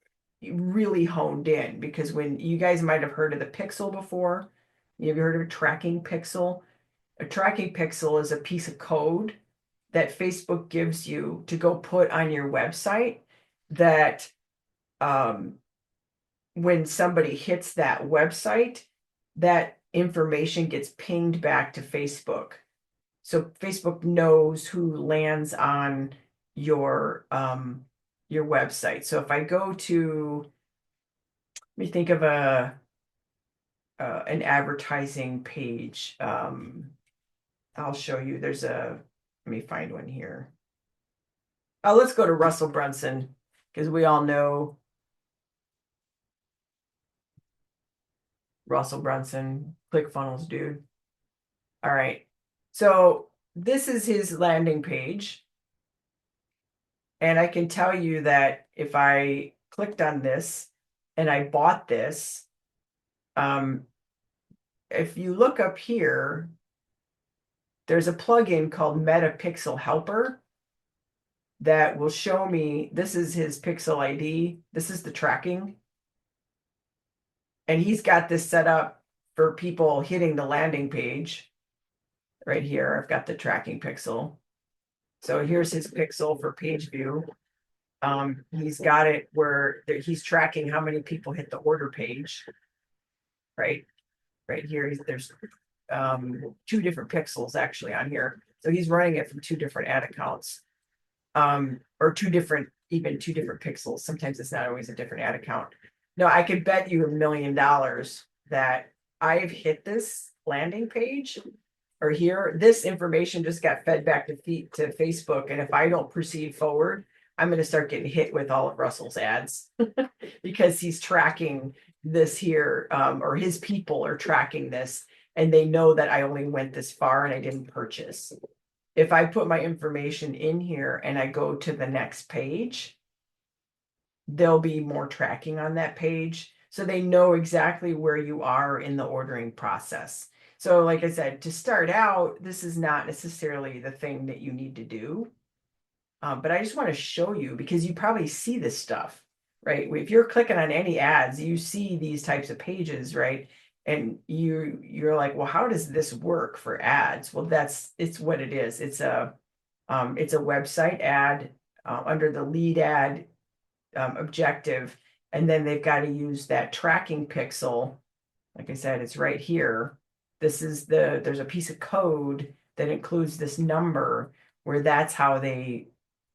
really honed in, because when you guys might have heard of the pixel before, have you heard of a tracking pixel? A tracking pixel is a piece of code that Facebook gives you to go put on your website that when somebody hits that website, that information gets pinged back to Facebook. So Facebook knows who lands on your website. So if I go to, let me think of an advertising page. I'll show you. Let me find one here. Oh, let's go to Russell Brunson, because we all know Russell Brunson, ClickFunnels dude. All right. So this is his landing page. And I can tell you that if I clicked on this and I bought this, if you look up here, there's a plugin called Meta Pixel Helper that will show me, this is his pixel ID. This is the tracking. And he's got this set up for people hitting the landing page. Right here, I've got the tracking pixel. So here's his pixel for page view. He's got it where he's tracking how many people hit the order page. Right here, there's two different pixels actually on here. So he's running it from two different ad accounts. Or two different pixels. Sometimes it's not always a different ad account. No, I could bet you $1 million that I've hit this landing page or here. This information just got fed back to Facebook. And if I don't proceed forward, I'm going to start getting hit with all of Russell's ads because he's tracking this here, or his people are tracking this, and they know that I only went this far and I didn't purchase. If I put my information in here and I go to the next page, there'll be more tracking on that page. So they know exactly where you are in the ordering process. So like I said, to start out, this is not necessarily the thing that you need to do. But I just want to show you, because you probably see this stuff, right? If you're clicking on any ads, you see these types of pages, right? And you're like, well, how does this work for ads? Well, it's what it is. It's a website ad under the lead ad objective, and then they've got to use that tracking pixel. Like I said, it's right here. There's a piece of code that includes this number where that's how they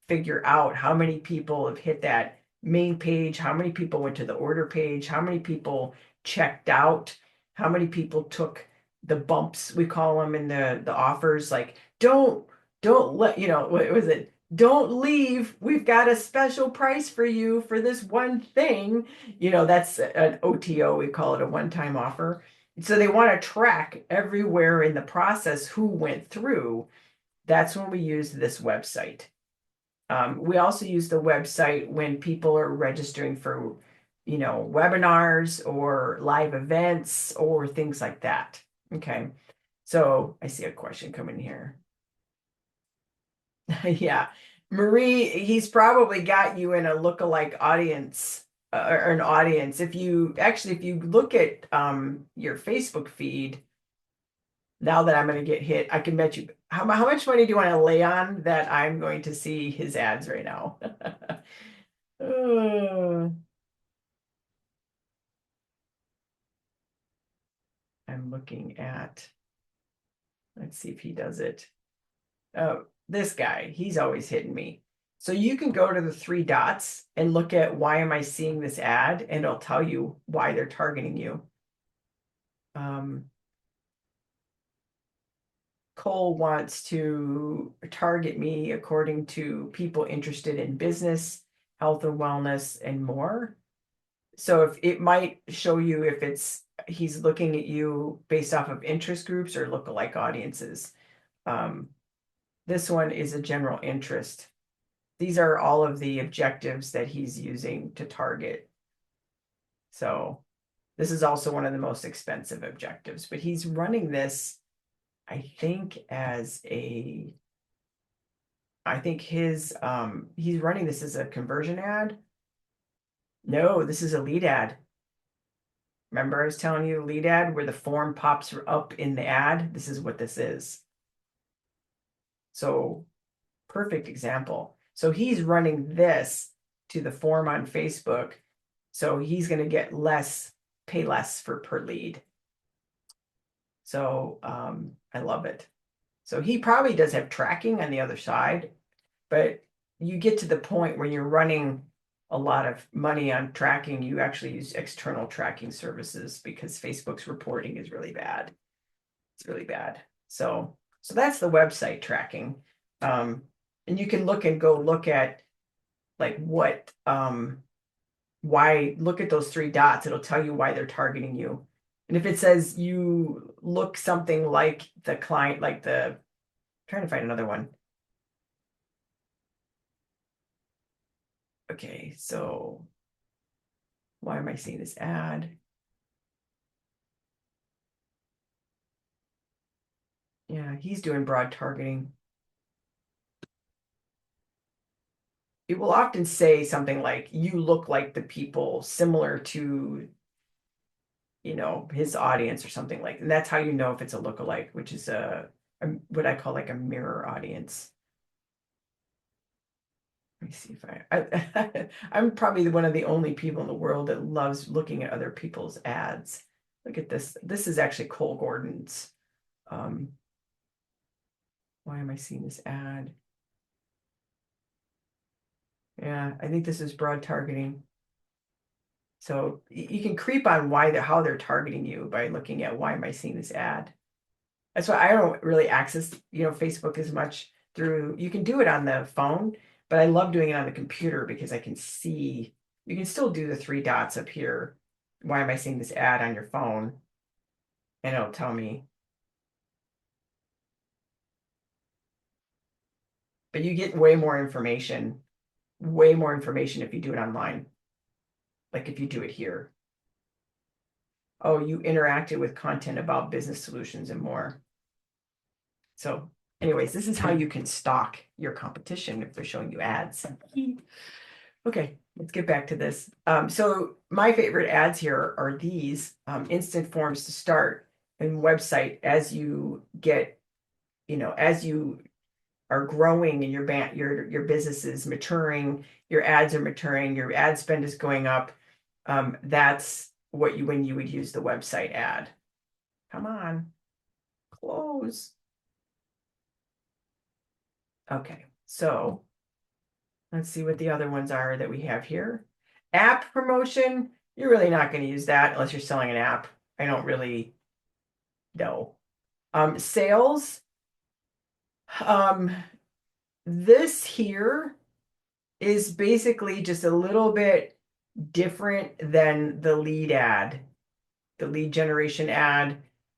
figure out how many people have hit that main page, how many people went to the order page, how many people checked out, how many people took the bumps, we call them, in the offers, like don't let, what was it? Don't leave. We've got a special price for you for this one thing. That's an OTO. We call it a one-time offer. So they want to track everywhere in the process who went through. That's when we use this website. We also use the website when people are registering for, webinars or live events or things like that. Okay. So I see a question coming here. Yeah. Marie, he's probably got you in a lookalike audience, or an audience. If you look at your Facebook feed, now that I'm going to get hit, I can bet you how much money do you want to lay on that I'm going to see his ads right now? I'm looking at, let's see if he does it. Oh, this guy, he's always hitting me. So you can go to the three dots and look at why am I seeing this ad, and it'll tell you why they're targeting you. Cole wants to target me according to people interested in business, health and wellness, and more. So if it might show you if he's looking at you based off of interest groups or lookalike audiences. This one is a general interest. These are all of the objectives that he's using to target. So this is also one of the most expensive objectives, but he's running this, I think, he's running this as a conversion ad. No, this is a lead ad. Remember I was telling you the lead ad where the form pops up in the ad? This is what this is. So perfect example. So he's running this to the form on Facebook. So he's going to get less, pay less for per lead. So I love it. So he probably does have tracking on the other side, but you get to the point where you're running a lot of money on tracking, you actually use external tracking services because Facebook's reporting is really bad. It's really bad. So that's the website tracking. And you can go look at like what why look at those three dots. It'll tell you why they're targeting you. And if it says you look something like the client, like the trying to find another one. Okay, so why am I seeing this ad? Yeah, he's doing broad targeting. It will often say something like, you look like the people similar to, his audience or something like, and that's how you know if it's a lookalike, which is what I call like a mirror audience. Let me see if I'm probably one of the only people in the world that loves looking at other people's ads. Look at this. This is actually Cole Gordon's. Why am I seeing this ad? Yeah, I think this is broad targeting. So you can creep on how they're targeting you by looking at why am I seeing this ad. That's why I don't really access, Facebook as much through, you can do it on the phone, but I love doing it on the computer because I can see, you can still do the three dots up here. Why am I seeing this ad on your phone? And it'll tell me. But you get way more information if you do it online. Like if you do it here. Oh, you interacted with content about business solutions and more. So anyways, this is how you can stalk your competition if they're showing you ads. Okay, let's get back to this. So my favorite ads here are these instant forms to start and website as you get, as you are growing and your business is maturing, your ads are maturing, your ad spend is going up. That's when you would use the website ad. Come on, close. Okay, so let's see what the other ones are that we have here. App promotion, you're really not going to use that unless you're selling an app. I don't really know. Sales, um, this here is basically just a little bit different than the lead ad, the lead generation ad.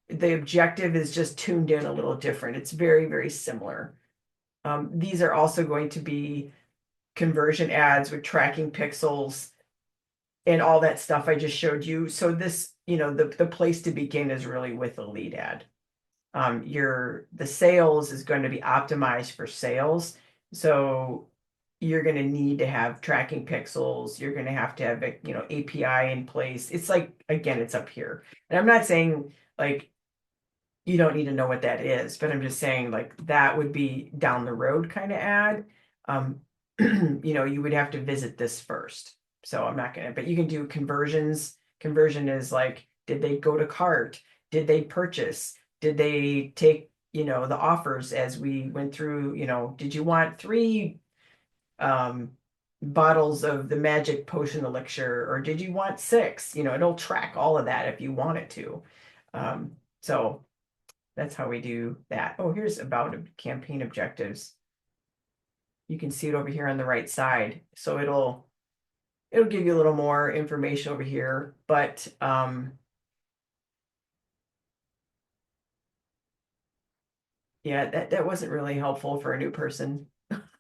The objective is just tuned in a little different. It's very, very similar. These are also going to be conversion ads with tracking pixels and all that stuff I just showed you. So this, the place to begin is really with a lead ad. The sales is going to be optimized for sales. So you're going to need to have tracking pixels. You're going to have API in place. It's like, again, it's up here. And I'm not saying like you don't need to know what that is, but I'm just saying like that would be down the road kind of ad. You would have to visit this first. So I'm not gonna, but you can do conversions. Conversion is like, did they go to cart? Did they purchase? Did they take, the offers as we went through, did you want 3 bottles of the magic potion elixir, or did you want 6? It'll track all of that if you want it to. So that's how we do that. Oh, here's about campaign objectives. You can see it over here on the right side. So it'll give you a little more information over here, but yeah, that wasn't really helpful for a new person.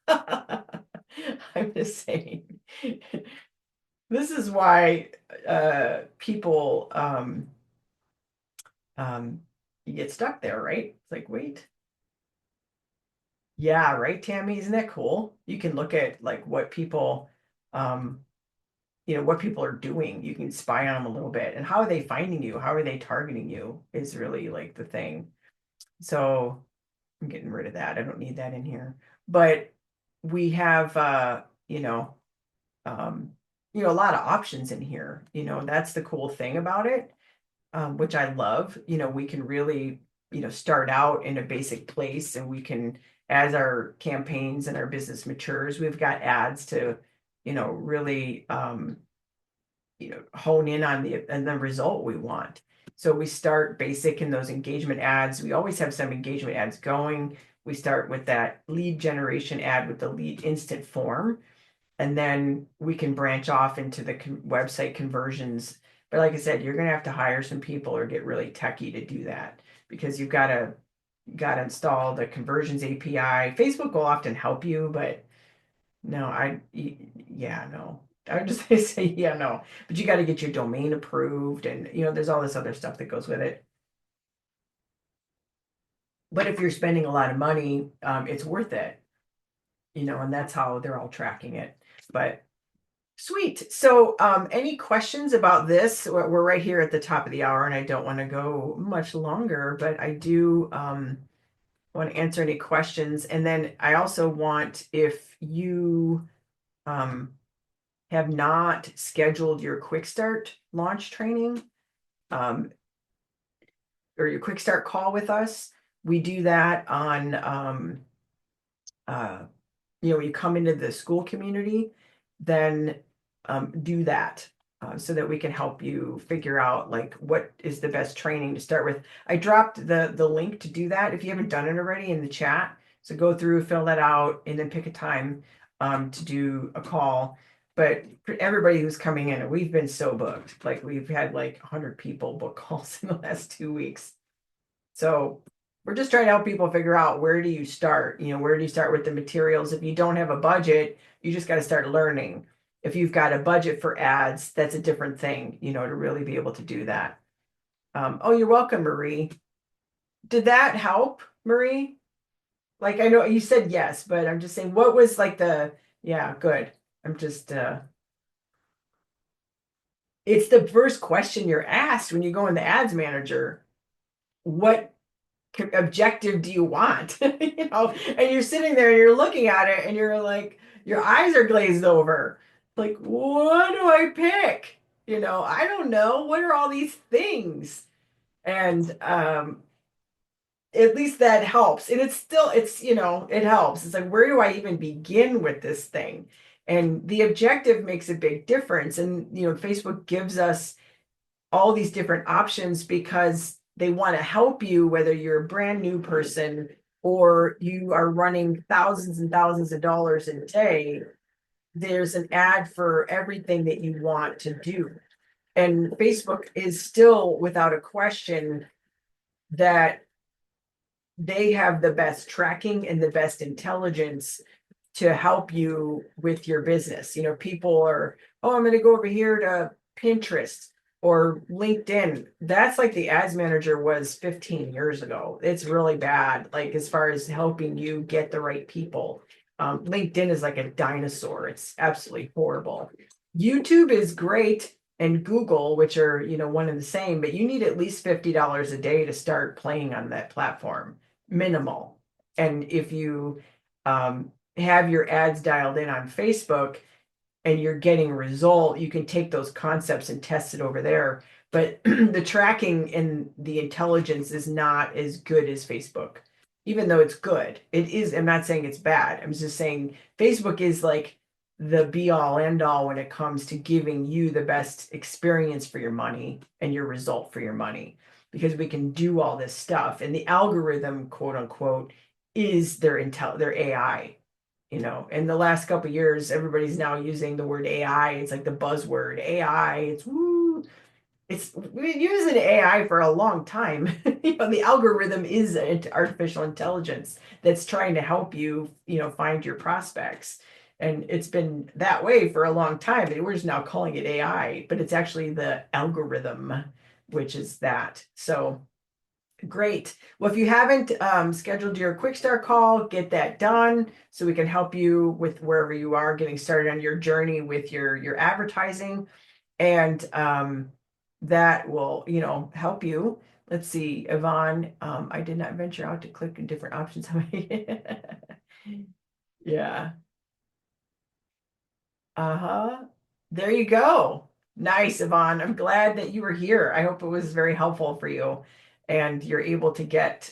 I'm just saying. This is why people you get stuck there, right? It's like, wait. Yeah, right, Tammy. Isn't that cool? You can look at like what people what people are doing. You can spy on them a little bit. And how are they finding you? How are they targeting you is really like the thing. So I'm getting rid of that. I don't need that in here. But we have a lot of options in here. That's the cool thing about it, which I love. We can really, start out in a basic place, and we can, as our campaigns and our business matures, we've got ads to, really, hone in on the result we want. So we start basic in those engagement ads. We always have some engagement ads going. We start with that lead generation ad with the lead instant form, and then we can branch off into the website conversions. But like I said, you're going to have to hire some people or get really techie to do that, because you've got to install the conversions API. Facebook will often help you, but no, yeah, no. I would just say, yeah, no. But you got to get your domain approved, and there's all this other stuff that goes with it. But if you're spending a lot of money, it's worth it, and that's how they're all tracking it. But sweet. So, any questions about this? We're right here at the top of the hour, and I don't want to go much longer, but I do want to answer any questions. And then I also want, if you have not scheduled your quick start launch training, or your quick start call with us, we do that on when you come into the Skool Community, then do that, so that we can help you figure out like what is the best training to start with. I dropped the link to do that if you haven't done it already in the chat. So go through, fill that out, and then pick a time to do a call. But for everybody who's coming in, we've been so booked. Like, we've had like 100 people book calls in the last 2 weeks. So we're just trying to help people figure out, where do you start? Where do you start with the materials? If you don't have a budget, you just got to start learning. If you've got a budget for ads, that's a different thing, to really be able to do that. Oh, you're welcome, Marie. Did that help, Marie? Like, I know you said yes, but I'm just saying, what was like yeah, good. I'm just, it's the first question you're asked when you go in the ads manager. What objective do you want? And you're sitting there and you're looking at it and you're like, your eyes are glazed over. Like, what do I pick? I don't know. What are all these things? And at least that helps. And it helps. It's like, where do I even begin with this thing? And the objective makes a big difference. And Facebook gives us all these different options because they want to help you, whether you're a brand new person or you are running thousands and thousands of dollars in a day. There's an ad for everything that you want to do. And Facebook is still, without a question, that they have the best tracking and the best intelligence to help you with your business. People are, oh, I'm going to go over here to Pinterest or LinkedIn. That's like the ads manager was 15 years ago. It's really bad, like, as far as helping you get the right people. LinkedIn is like a dinosaur. It's absolutely horrible. YouTube is great, and Google, which are, one and the same, but you need at least $50 a day to start playing on that platform, minimal. And if you have your ads dialed in on Facebook and you're getting a result, you can take those concepts and test it over there. But the tracking and the intelligence is not as good as Facebook, even though it's good. It is. I'm not saying it's bad. I'm just saying Facebook is like the be all end all when it comes to giving you the best experience for your money and your result for your money, because we can do all this stuff. And the algorithm, quote unquote, is their AI. In the last couple of years, everybody's now using the word AI. It's like the buzzword AI. It's woo. We've been using AI for a long time. The algorithm is artificial intelligence that's trying to help you, find your prospects. And it's been that way for a long time. And we're just now calling it AI, but it's actually the algorithm, which is that. So Great. Well, if you haven't scheduled your quick start call, get that done so we can help you with wherever you are getting started on your journey with your advertising. And that will, help you. Let's see, Yvonne, I did not venture out to click in different options. Yeah. Uh-huh. There you go. Nice, Yvonne. I'm glad that you were here. I hope it was very helpful for you and you're able to get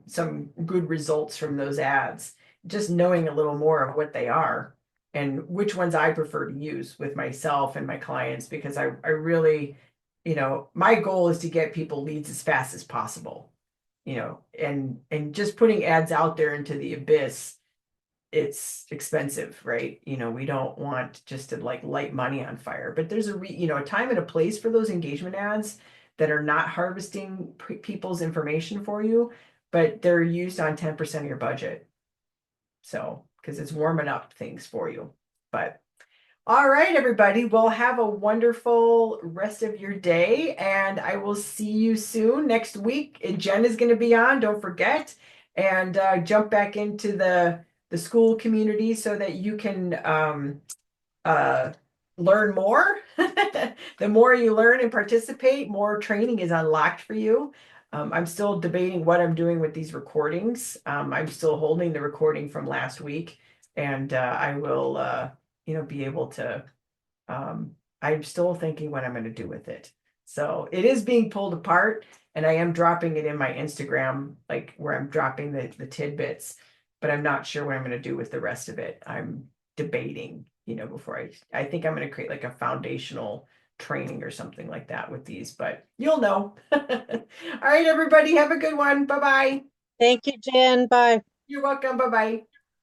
some good results from those ads. Just knowing a little more of what they are and which ones I prefer to use with myself and my clients because I really, my goal is to get people leads as fast as possible, and just putting ads out there into the abyss, it's expensive, right? We don't want just to like light money on fire, but there's a time and a place for those engagement ads that are not harvesting people's information for you, but they're used on 10% of your budget. So, because it's warming up things for you. But all right, everybody, well, have a wonderful rest of your day, and I will see you soon next week. And Jen is going to be on, don't forget, and jump back into the Skool community so that you can uh, learn more. The more you learn and participate, more training is unlocked for you. I'm still debating what I'm doing with these recordings. I'm still holding the recording from last week, and I will, be able to. I'm still thinking what I'm going to do with it. So it is being pulled apart, and I am dropping it in my Instagram, like where I'm dropping the tidbits, but I'm not sure what I'm going to do with the rest of it. I'm debating, before I think I'm going to create like a foundational training or something like that with these, but you'll know. All right, everybody, have a good one. Bye bye. Thank you, Jen. Bye. You're welcome. Bye bye.